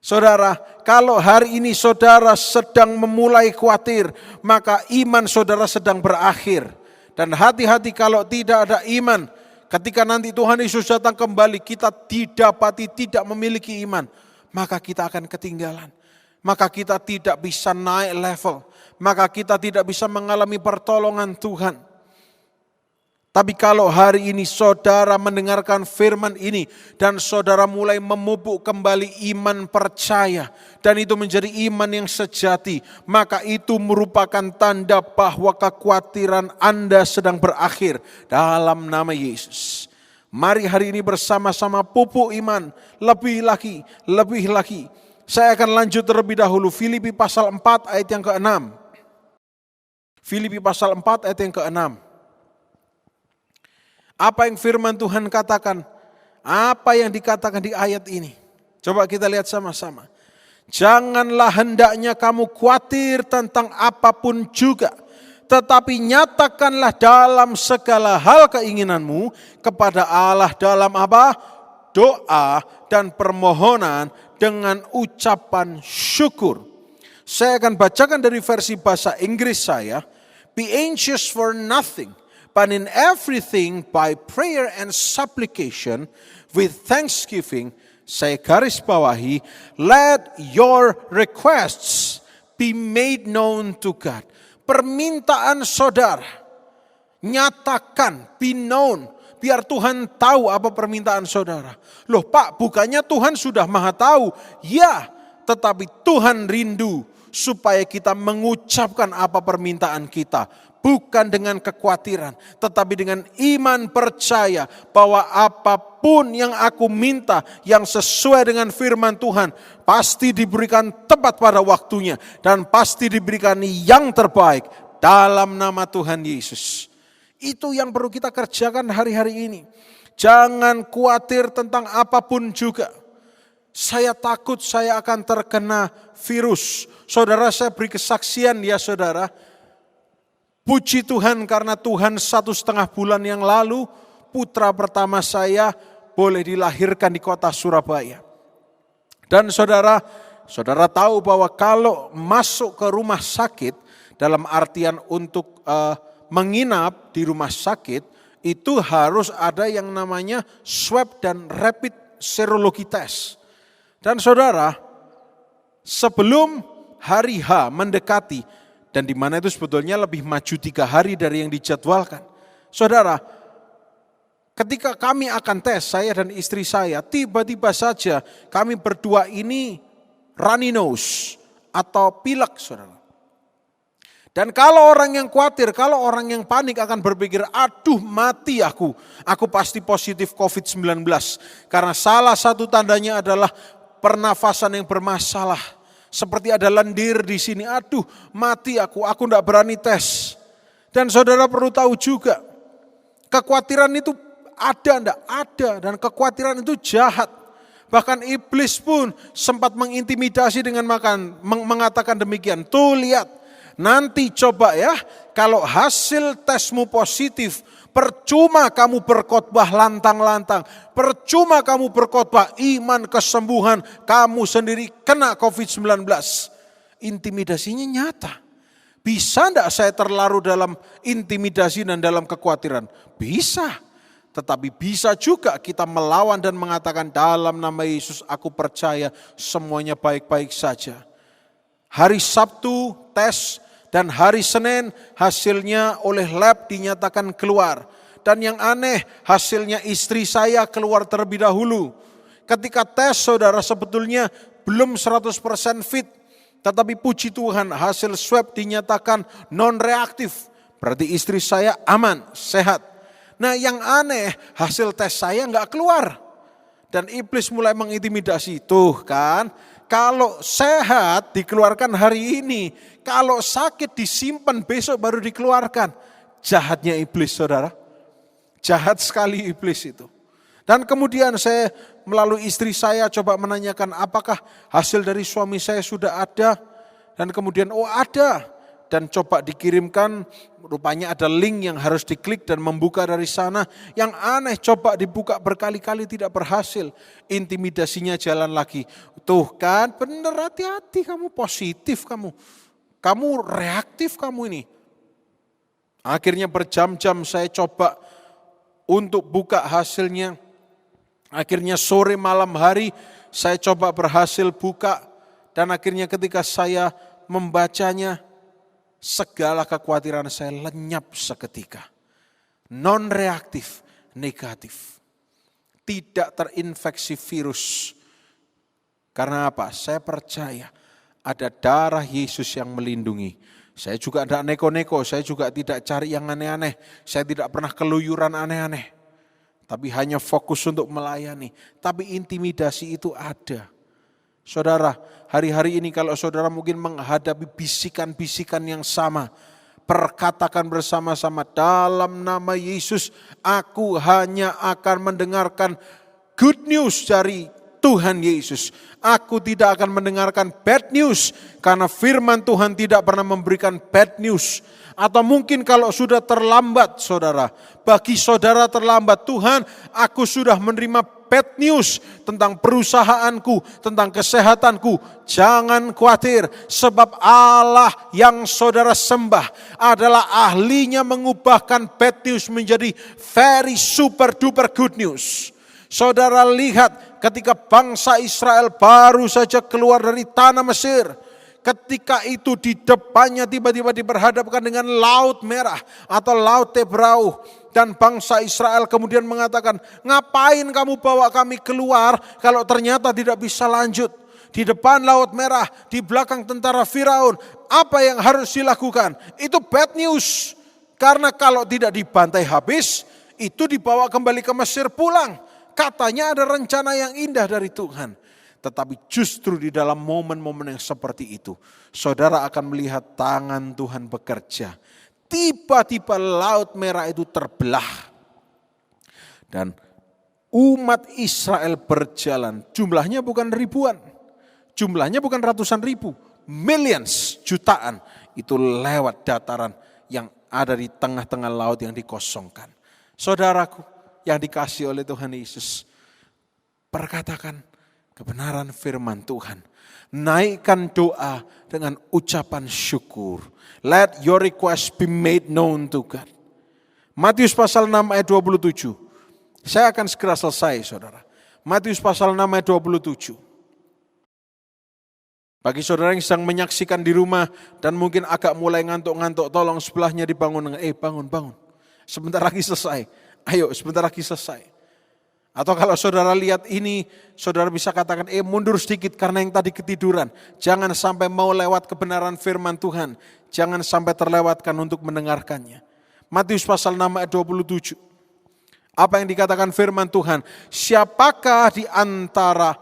Saudara, kalau hari ini saudara sedang memulai khawatir, maka iman saudara sedang berakhir. Dan hati-hati kalau tidak ada iman, ketika nanti Tuhan Yesus datang kembali, kita didapati tidak memiliki iman, maka kita akan ketinggalan. Maka kita tidak bisa naik level. Maka kita tidak bisa mengalami pertolongan Tuhan. Tapi kalau hari ini saudara mendengarkan firman ini dan saudara mulai memupuk kembali iman percaya dan itu menjadi iman yang sejati, maka itu merupakan tanda bahwa kekhawatiran Anda sedang berakhir dalam nama Yesus. Mari hari ini bersama-sama pupuk iman lebih lagi, lebih lagi. Saya akan lanjut terlebih dahulu Filipi pasal 4 ayat yang ke-6. Filipi pasal 4 ayat yang ke-6. Apa yang firman Tuhan katakan? Apa yang dikatakan di ayat ini? Coba kita lihat sama-sama. Janganlah hendaknya kamu khawatir tentang apapun juga. Tetapi nyatakanlah dalam segala hal keinginanmu kepada Allah dalam apa? Doa dan permohonan dengan ucapan syukur. Saya akan bacakan dari versi bahasa Inggris saya. Be anxious for nothing, but in everything by prayer and supplication with thanksgiving, saya garis bawahi, let your requests be made known to God. Permintaan saudara, nyatakan, be known, biar Tuhan tahu apa permintaan saudara. Loh Pak, bukannya Tuhan sudah maha tahu? Ya, tetapi Tuhan rindu supaya kita mengucapkan apa permintaan kita. Bukan dengan kekhawatiran, tetapi dengan iman percaya bahwa apapun yang aku minta yang sesuai dengan firman Tuhan pasti diberikan tepat pada waktunya dan pasti diberikan yang terbaik dalam nama Tuhan Yesus. Itu yang perlu kita kerjakan hari-hari ini. Jangan khawatir tentang apapun juga. Saya takut saya akan terkena virus. Saudara, saya beri kesaksian ya saudara. Puji Tuhan karena Tuhan 1,5 bulan yang lalu putra pertama saya boleh dilahirkan di kota Surabaya. Dan saudara tahu bahwa kalau masuk ke rumah sakit dalam artian untuk menginap di rumah sakit itu harus ada yang namanya swab dan rapid serologi test. Dan saudara, sebelum hari H mendekati, dan di mana itu sebetulnya lebih maju 3 hari dari yang dijadwalkan. Saudara, ketika kami akan tes, saya dan istri saya, tiba-tiba saja kami berdua ini runny nose atau pilek, saudara. Dan kalau orang yang khawatir, kalau orang yang panik akan berpikir, aduh mati aku pasti positif COVID-19. Karena salah satu tandanya adalah pernafasan yang bermasalah. Seperti ada lendir di sini, aduh mati aku enggak berani tes. Dan saudara perlu tahu juga, kekhawatiran itu ada enggak? Ada, dan kekhawatiran itu jahat. Bahkan iblis pun sempat mengintimidasi dengan mengatakan demikian. Tuh lihat, nanti coba ya, kalau hasil tesmu positif, percuma kamu berkhotbah lantang-lantang, percuma kamu berkhotbah iman kesembuhan, kamu sendiri kena COVID-19. Intimidasinya nyata. Bisa enggak saya terlarut dalam intimidasi dan dalam kekhawatiran? Bisa. Tetapi bisa juga kita melawan dan mengatakan dalam nama Yesus aku percaya semuanya baik-baik saja. Hari Sabtu tes dan hari Senin hasilnya oleh lab dinyatakan keluar. Dan yang aneh hasilnya istri saya keluar terlebih dahulu. Ketika tes saudara sebetulnya belum 100% fit. Tetapi puji Tuhan hasil swab dinyatakan non-reaktif. Berarti istri saya aman, sehat. Nah yang aneh hasil tes saya nggak keluar. Dan iblis mulai mengintimidasi. Tuh kan, kalau sehat dikeluarkan hari ini. Kalau sakit disimpan besok baru dikeluarkan. Jahatnya iblis saudara. Jahat sekali iblis itu. Dan kemudian saya melalui istri saya coba menanyakan apakah hasil dari suami saya sudah ada. Dan kemudian oh ada. Dan coba dikirimkan, rupanya ada link yang harus diklik dan membuka dari sana. Yang aneh coba dibuka berkali-kali tidak berhasil. Intimidasinya jalan lagi. Tuh kan bener, hati-hati kamu, positif kamu. Kamu reaktif kamu ini. Akhirnya berjam-jam saya coba untuk buka hasilnya. Akhirnya sore malam hari saya coba berhasil buka. Dan akhirnya ketika saya membacanya, segala kekhawatiran saya lenyap seketika. Non-reaktif, negatif. Tidak terinfeksi virus. Karena apa? Saya percaya ada darah Yesus yang melindungi. Saya juga tidak neko-neko, saya juga tidak cari yang aneh-aneh. Saya tidak pernah keluyuran aneh-aneh. Tapi hanya fokus untuk melayani. Tapi intimidasi itu ada. Saudara, hari-hari ini kalau saudara mungkin menghadapi bisikan-bisikan yang sama, perkatakan bersama-sama dalam nama Yesus, aku hanya akan mendengarkan good news dari Tuhan Yesus. Aku tidak akan mendengarkan bad news, karena firman Tuhan tidak pernah memberikan bad news. Atau mungkin kalau sudah terlambat saudara, bagi saudara terlambat, Tuhan aku sudah menerima bad news tentang perusahaanku, tentang kesehatanku. Jangan khawatir, sebab Allah yang saudara sembah adalah ahlinya mengubahkan bad news menjadi very super duper good news. Saudara lihat ketika bangsa Israel baru saja keluar dari tanah Mesir. Ketika itu di depannya tiba-tiba diperhadapkan dengan Laut Merah atau Laut Tebrau. Dan bangsa Israel kemudian mengatakan, ngapain kamu bawa kami keluar kalau ternyata tidak bisa lanjut. Di depan Laut Merah, di belakang tentara Firaun, apa yang harus dilakukan? Itu bad news. Karena kalau tidak dibantai habis, itu dibawa kembali ke Mesir pulang. Katanya ada rencana yang indah dari Tuhan. Tetapi justru di dalam momen-momen yang seperti itu, saudara akan melihat tangan Tuhan bekerja. Tiba-tiba Laut Merah itu terbelah. Dan umat Israel berjalan, jumlahnya bukan ribuan, jumlahnya bukan ratusan ribu, millions, jutaan. Itu lewat dataran yang ada di tengah-tengah laut yang dikosongkan. Saudaraku yang dikasihi oleh Tuhan Yesus, perkatakan kebenaran firman Tuhan. Naikkan doa dengan ucapan syukur. Let your request be made known to God. Matius pasal 6 ayat 27. Saya akan segera selesai saudara. Matius pasal 6 ayat 27. Bagi saudara yang sedang menyaksikan di rumah dan mungkin agak mulai ngantuk-ngantuk, tolong sebelahnya dibangun. Bangun. Sebentar lagi selesai. Ayo sebentar lagi selesai. Atau kalau saudara lihat ini, saudara bisa katakan, mundur sedikit karena yang tadi ketiduran. Jangan sampai mau lewat kebenaran firman Tuhan. Jangan sampai terlewatkan untuk mendengarkannya. Matius pasal 6 ayat 27. Apa yang dikatakan firman Tuhan? Siapakah di antara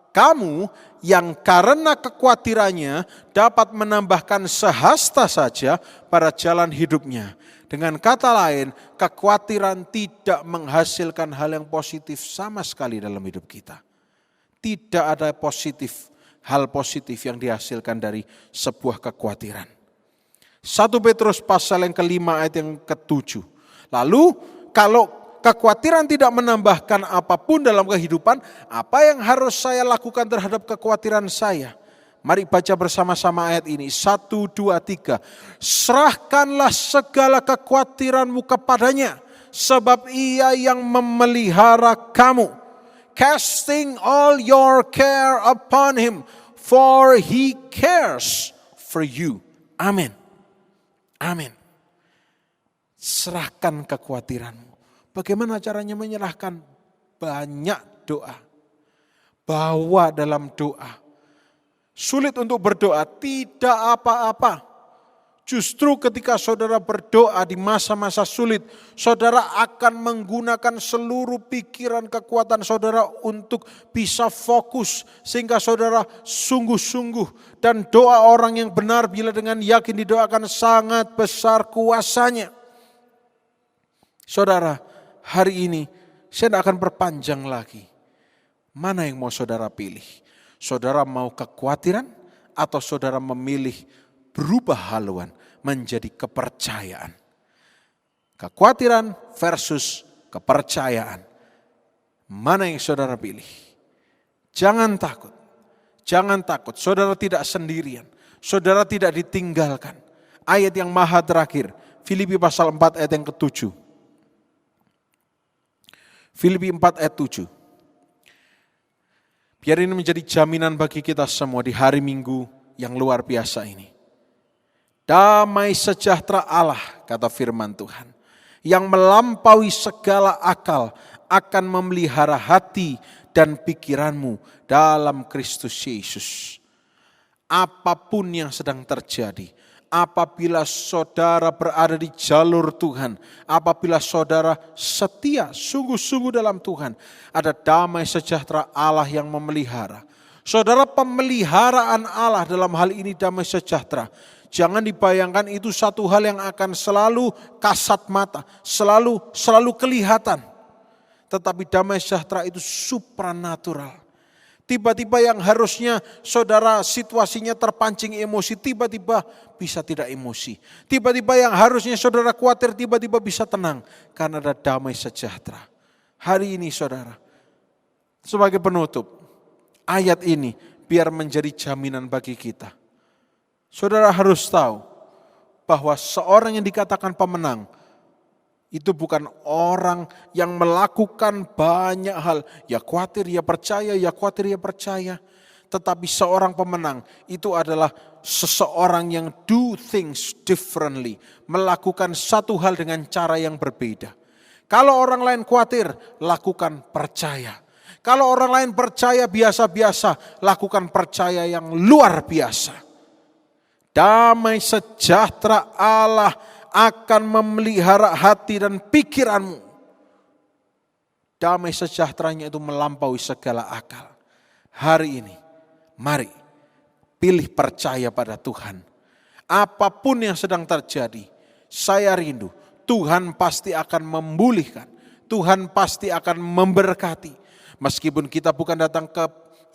kamu yang karena kekhawatirannya dapat menambahkan sehasta saja pada jalan hidupnya? Dengan kata lain, kekhawatiran tidak menghasilkan hal yang positif sama sekali dalam hidup kita. Tidak ada hal positif yang dihasilkan dari sebuah kekhawatiran. 1 Petrus pasal yang kelima ayat yang ke-7. Lalu kalau kekhawatiran tidak menambahkan apapun dalam kehidupan, apa yang harus saya lakukan terhadap kekhawatiran saya? Mari baca bersama-sama ayat ini. 1, 2, 3. Serahkanlah segala kekhawatiranmu kepadanya, sebab ia yang memelihara kamu. Casting all your care upon him, for he cares for you. Amin. Amin. Serahkan kekhawatiranmu. Bagaimana caranya menyerahkan? Banyak doa. Bawa dalam doa. Sulit untuk berdoa, tidak apa-apa. Justru ketika saudara berdoa di masa-masa sulit, saudara akan menggunakan seluruh pikiran, kekuatan saudara untuk bisa fokus. Sehingga saudara sungguh-sungguh, dan doa orang yang benar bila dengan yakin didoakan sangat besar kuasanya. Saudara, hari ini saya tidak akan perpanjang lagi. Mana yang mau saudara pilih? Saudara mau kekhawatiran atau saudara memilih berubah haluan menjadi kepercayaan? Kekhawatiran versus kepercayaan. Mana yang saudara pilih? Jangan takut. Jangan takut. Saudara tidak sendirian. Saudara tidak ditinggalkan. Ayat yang maha terakhir. Filipi pasal 4 ayat yang ke-7. Filipi 4 ayat 7. Biar ini menjadi jaminan bagi kita semua di hari Minggu yang luar biasa ini. Damai sejahtera Allah, kata firman Tuhan, yang melampaui segala akal akan memelihara hati dan pikiranmu dalam Kristus Yesus. Apapun yang sedang terjadi, apabila saudara berada di jalur Tuhan, apabila saudara setia sungguh-sungguh dalam Tuhan, ada damai sejahtera Allah yang memelihara. Saudara, pemeliharaan Allah dalam hal ini damai sejahtera. Jangan dibayangkan itu satu hal yang akan selalu kasat mata, selalu kelihatan. Tetapi damai sejahtera itu supranatural. Tiba-tiba yang harusnya saudara situasinya terpancing emosi, tiba-tiba bisa tidak emosi. Tiba-tiba yang harusnya saudara khawatir, tiba-tiba bisa tenang. Karena ada damai sejahtera. Hari ini saudara, sebagai penutup, ayat ini biar menjadi jaminan bagi kita. Saudara harus tahu bahwa seorang yang dikatakan pemenang, itu bukan orang yang melakukan banyak hal. Ya khawatir, ya percaya, ya khawatir, ya percaya. Tetapi seorang pemenang itu adalah seseorang yang do things differently. Melakukan satu hal dengan cara yang berbeda. Kalau orang lain khawatir, lakukan percaya. Kalau orang lain percaya biasa-biasa, lakukan percaya yang luar biasa. Damai sejahtera Allah akan memelihara hati dan pikiranmu. Damai sejahteranya itu melampaui segala akal. Hari ini, mari pilih percaya pada Tuhan. Apapun yang sedang terjadi, saya rindu Tuhan pasti akan memulihkan. Tuhan pasti akan memberkati. Meskipun kita bukan datang ke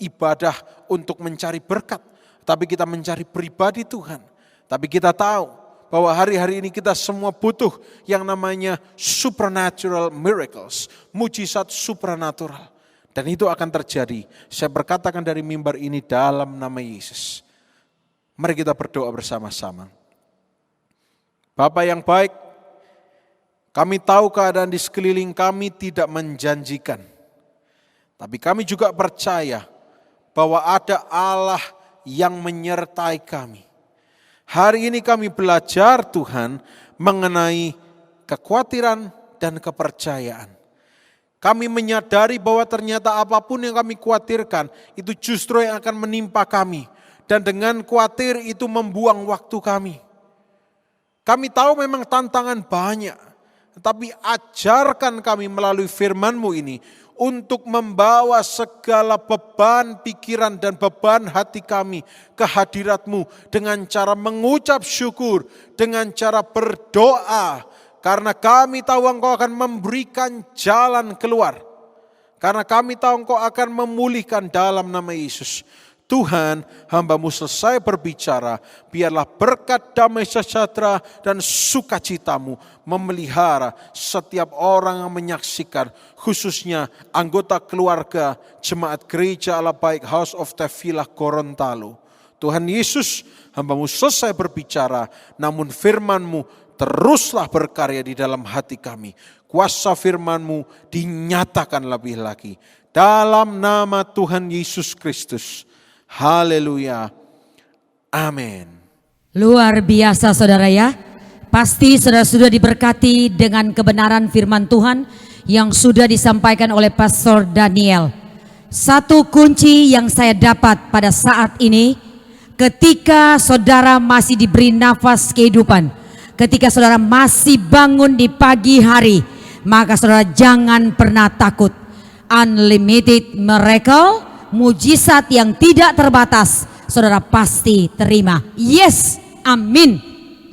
ibadah untuk mencari berkat, tapi kita mencari pribadi Tuhan. Tapi kita tahu bahwa hari-hari ini kita semua butuh yang namanya supernatural miracles, mujizat supranatural. Dan itu akan terjadi. Saya berkatakan dari mimbar ini dalam nama Yesus. Mari kita berdoa bersama-sama. Bapa yang baik, kami tahu keadaan di sekeliling kami tidak menjanjikan. Tapi kami juga percaya bahwa ada Allah yang menyertai kami. Hari ini kami belajar Tuhan mengenai kekhawatiran dan kepercayaan. Kami menyadari bahwa ternyata apapun yang kami khawatirkan itu justru yang akan menimpa kami. Dan dengan khawatir itu membuang waktu kami. Kami tahu memang tantangan banyak. Tetapi ajarkan kami melalui firman-Mu ini untuk membawa segala beban pikiran dan beban hati kami ke hadirat-Mu dengan cara mengucap syukur, dengan cara berdoa. Karena kami tahu Engkau akan memberikan jalan keluar. Karena kami tahu Engkau akan memulihkan dalam nama Yesus. Tuhan, hamba-Mu selesai berbicara, biarlah berkat damai sejahtera dan sukacita-Mu memelihara setiap orang yang menyaksikan, khususnya anggota keluarga Jemaat Gereja Allah Baik House of Tefillah Gorontalo. Tuhan Yesus, hamba-Mu selesai berbicara, namun firman-Mu teruslah berkarya di dalam hati kami. Kuasa firman-Mu dinyatakan lebih lagi. Dalam nama Tuhan Yesus Kristus. Haleluya. Amin. Luar biasa saudara ya. Pasti saudara sudah diberkati dengan kebenaran firman Tuhan yang sudah disampaikan oleh Pastor Daniel. Satu kunci yang saya dapat pada saat ini, ketika saudara masih diberi nafas kehidupan, ketika saudara masih bangun di pagi hari, maka saudara jangan pernah takut. Unlimited miracle, mujizat yang tidak terbatas, saudara pasti terima. Yes, amin.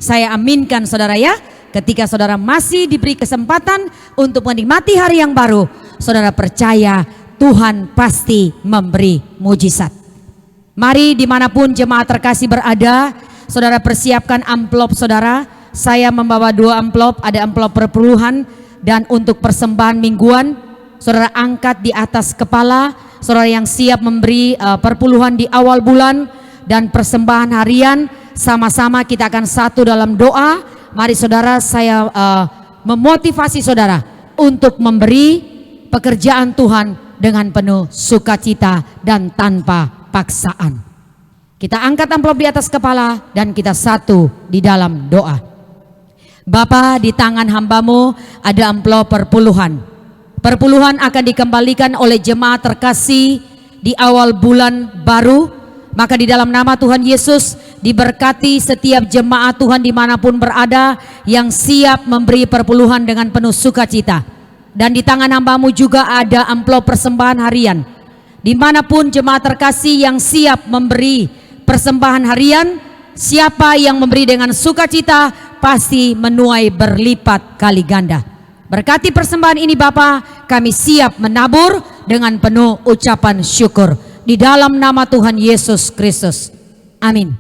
Saya aminkan saudara ya. Ketika saudara masih diberi kesempatan untuk menikmati hari yang baru, saudara percaya Tuhan pasti memberi mujizat. Mari dimanapun jemaat terkasih berada, saudara persiapkan amplop saudara. Saya membawa 2 amplop, ada amplop perpuluhan dan untuk persembahan mingguan. Saudara angkat di atas kepala, saudara yang siap memberi perpuluhan di awal bulan dan persembahan harian. Sama-sama kita akan satu dalam doa. Mari saudara, saya memotivasi saudara untuk memberi pekerjaan Tuhan dengan penuh sukacita dan tanpa paksaan. Kita angkat amplop di atas kepala dan kita satu di dalam doa. Bapa, di tangan hamba-Mu ada amplop perpuluhan. Perpuluhan akan dikembalikan oleh jemaat terkasih di awal bulan baru. Maka di dalam nama Tuhan Yesus diberkati setiap jemaat Tuhan dimanapun berada yang siap memberi perpuluhan dengan penuh sukacita. Dan di tangan hamba-Mu juga ada amplop persembahan harian. Dimanapun jemaat terkasih yang siap memberi persembahan harian, siapa yang memberi dengan sukacita pasti menuai berlipat kali ganda. Berkati persembahan ini Bapa, kami siap menabur dengan penuh ucapan syukur. Di dalam nama Tuhan Yesus Kristus. Amin.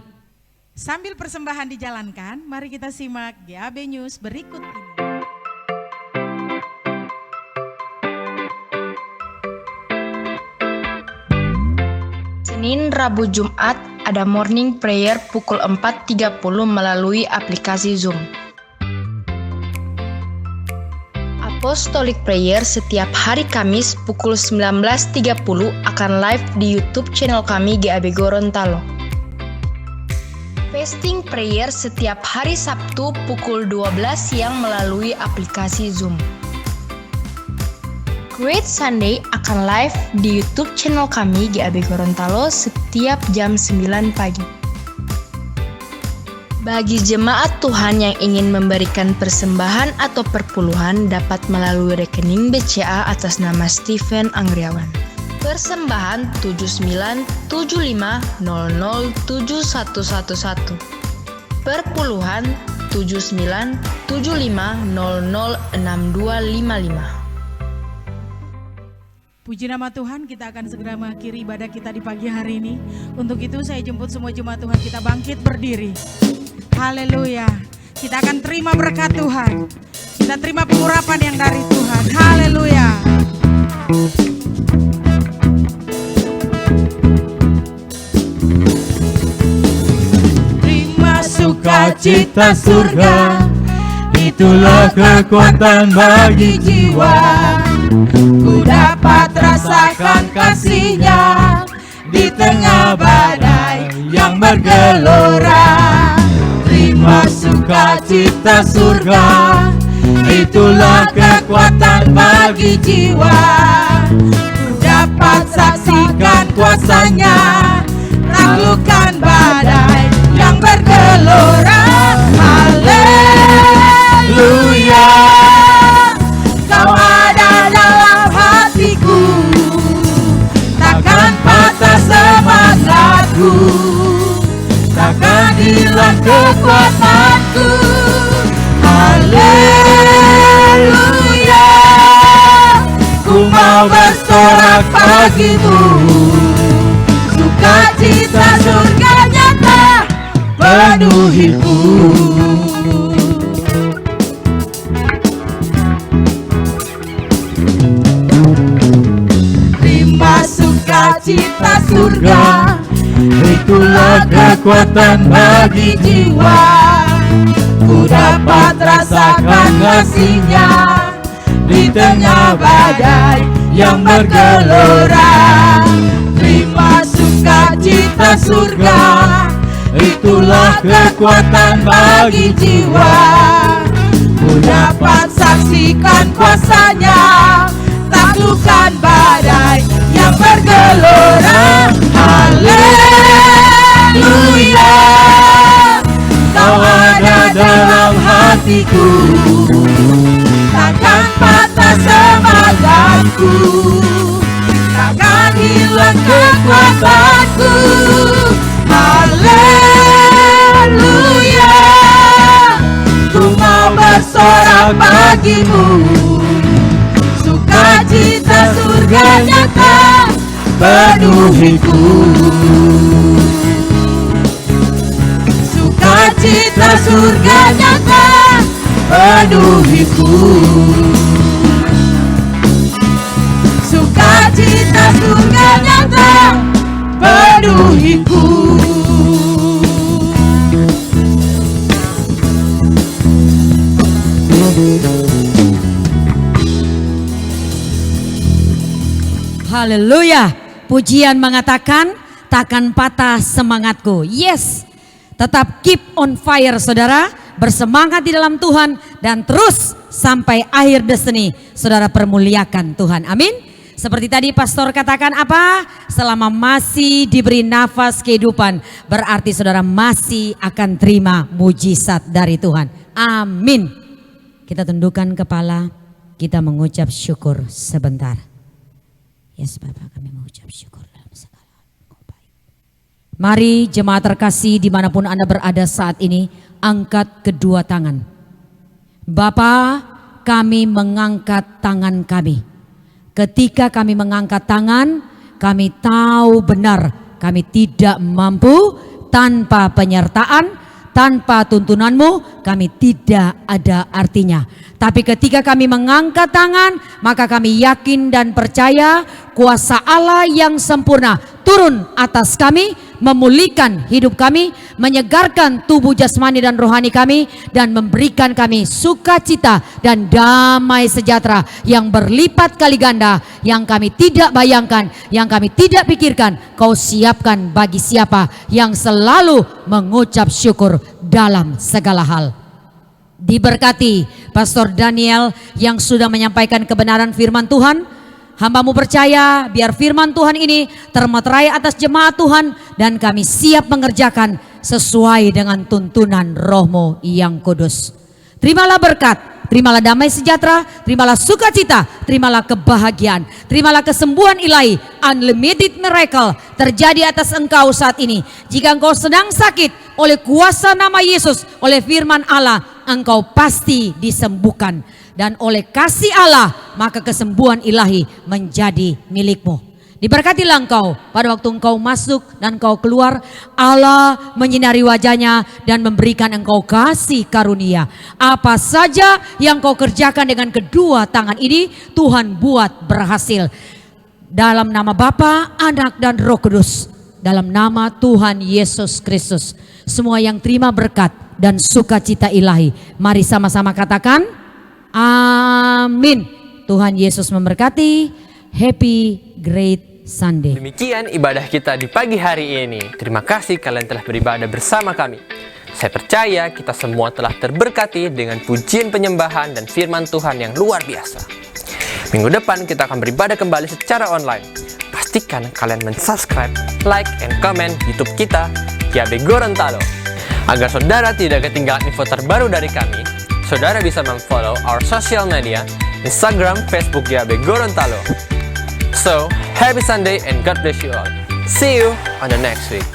Sambil persembahan dijalankan, mari kita simak GAB News berikut ini. Senin, Rabu, Jumat ada morning prayer pukul 4.30 melalui aplikasi Zoom. Apostolic Prayer setiap hari Kamis pukul 19.30 akan live di YouTube channel kami GAB Gorontalo. Fasting Prayer setiap hari Sabtu pukul 12 siang melalui aplikasi Zoom. Great Sunday akan live di YouTube channel kami GAB Gorontalo setiap jam 9 pagi. Bagi jemaat Tuhan yang ingin memberikan persembahan atau perpuluhan dapat melalui rekening BCA atas nama Stephen Anggriawan. Persembahan 7975007111. Perpuluhan 7975006255. Puji nama Tuhan, kita akan segera mengakhiri ibadah kita di pagi hari ini. Untuk itu saya jemput semua jemaat Tuhan, kita bangkit berdiri. Haleluya. Kita akan terima berkat Tuhan. Kita terima pengurapan yang dari Tuhan. Haleluya. Terima sukacita surga, itulah kekuatan bagi jiwa. Ku dapat rasakan kasih-Nya di tengah badai yang bergelora. Terima sukacita surga, itulah kekuatan bagi jiwa. Ku dapat saksikan kuasa-Nya, taklukkan badai yang bergelora. Haleluya, Kau ada dalam hatiku, takkan patah semangatku, takkan hilang kekuatanku. Haleluya, ku mau bersorak bagimu, sukacita surga nyata penuhiku. Terima sukacita surga, itulah Itulah kekuatan bagi jiwa. Ku dapat rasakan kasih-Nya di tengah badai yang bergelora. Terima sukacita surga, itulah kekuatan bagi jiwa. Ku dapat saksikan kuasa-Nya, taklukkan badai yang bergelora. Haleluya, Kau ada dalam hatiku, takkan patah semangatku, takkan hilang kekuatanku. Haleluya, ku mau bersorak bagimu, sukacita surga nyata penuhiku. Sukacita surga nyata penuhiku. Sukacita surga nyata penuhiku. Haleluya. Pujian mengatakan, takkan patah semangatku. Yes, tetap keep on fire saudara, bersemangat di dalam Tuhan dan terus sampai akhir destiny saudara permuliakan Tuhan. Amin. Seperti tadi pastor katakan apa? Selama masih diberi nafas kehidupan, berarti saudara masih akan terima mujizat dari Tuhan. Amin. Kita tundukkan kepala, kita mengucap syukur sebentar. Yes Bapak, kami mengucap syukur dalam segala hal. Engkau baik. Mari jemaat terkasih dimanapun Anda berada saat ini, angkat kedua tangan. Bapa, kami mengangkat tangan kami. Ketika kami mengangkat tangan, kami tahu benar kami tidak mampu tanpa penyertaan, tanpa tuntunanmu, kami tidak ada artinya. Tapi ketika kami mengangkat tangan, maka kami yakin dan percaya kuasa Allah yang sempurna turun atas kami, memulihkan hidup kami, menyegarkan tubuh jasmani dan rohani kami, dan memberikan kami sukacita dan damai sejahtera yang berlipat kali ganda, yang kami tidak bayangkan, yang kami tidak pikirkan. Kau siapkan bagi siapa yang selalu mengucap syukur dalam segala hal. Diberkati Pastor Daniel yang sudah menyampaikan kebenaran firman Tuhan. Hamba-Mu percaya biar firman Tuhan ini termeterai atas jemaat Tuhan, dan kami siap mengerjakan sesuai dengan tuntunan Roh-Mu yang kudus. Terimalah berkat, terimalah damai sejahtera, terimalah sukacita, terimalah kebahagiaan, terimalah kesembuhan ilahi, unlimited miracle terjadi atas engkau saat ini. Jika engkau sedang sakit, oleh kuasa nama Yesus, oleh firman Allah, engkau pasti disembuhkan. Dan oleh kasih Allah, maka kesembuhan ilahi menjadi milikmu. Diberkatilah engkau pada waktu engkau masuk dan engkau keluar. Allah menyinari wajahnya dan memberikan engkau kasih karunia. Apa saja yang kau kerjakan dengan kedua tangan ini, Tuhan buat berhasil. Dalam nama Bapa, Anak dan Roh Kudus. Dalam nama Tuhan Yesus Kristus. Semua yang terima berkat dan sukacita ilahi, mari sama-sama katakan amin. Tuhan Yesus memberkati. Happy Great Sunday. Demikian ibadah kita di pagi hari ini. Terima kasih kalian telah beribadah bersama kami. Saya percaya kita semua telah terberkati dengan pujian penyembahan dan firman Tuhan yang luar biasa. Minggu depan kita akan beribadah kembali secara online. Pastikan kalian mensubscribe, like, and comment YouTube kita, YAB Gorontalo. Agar saudara tidak ketinggalan info terbaru dari kami, saudara bisa memfollow our social media, Instagram, Facebook YAB Gorontalo. So, happy Sunday and God bless you all. See you on the next week.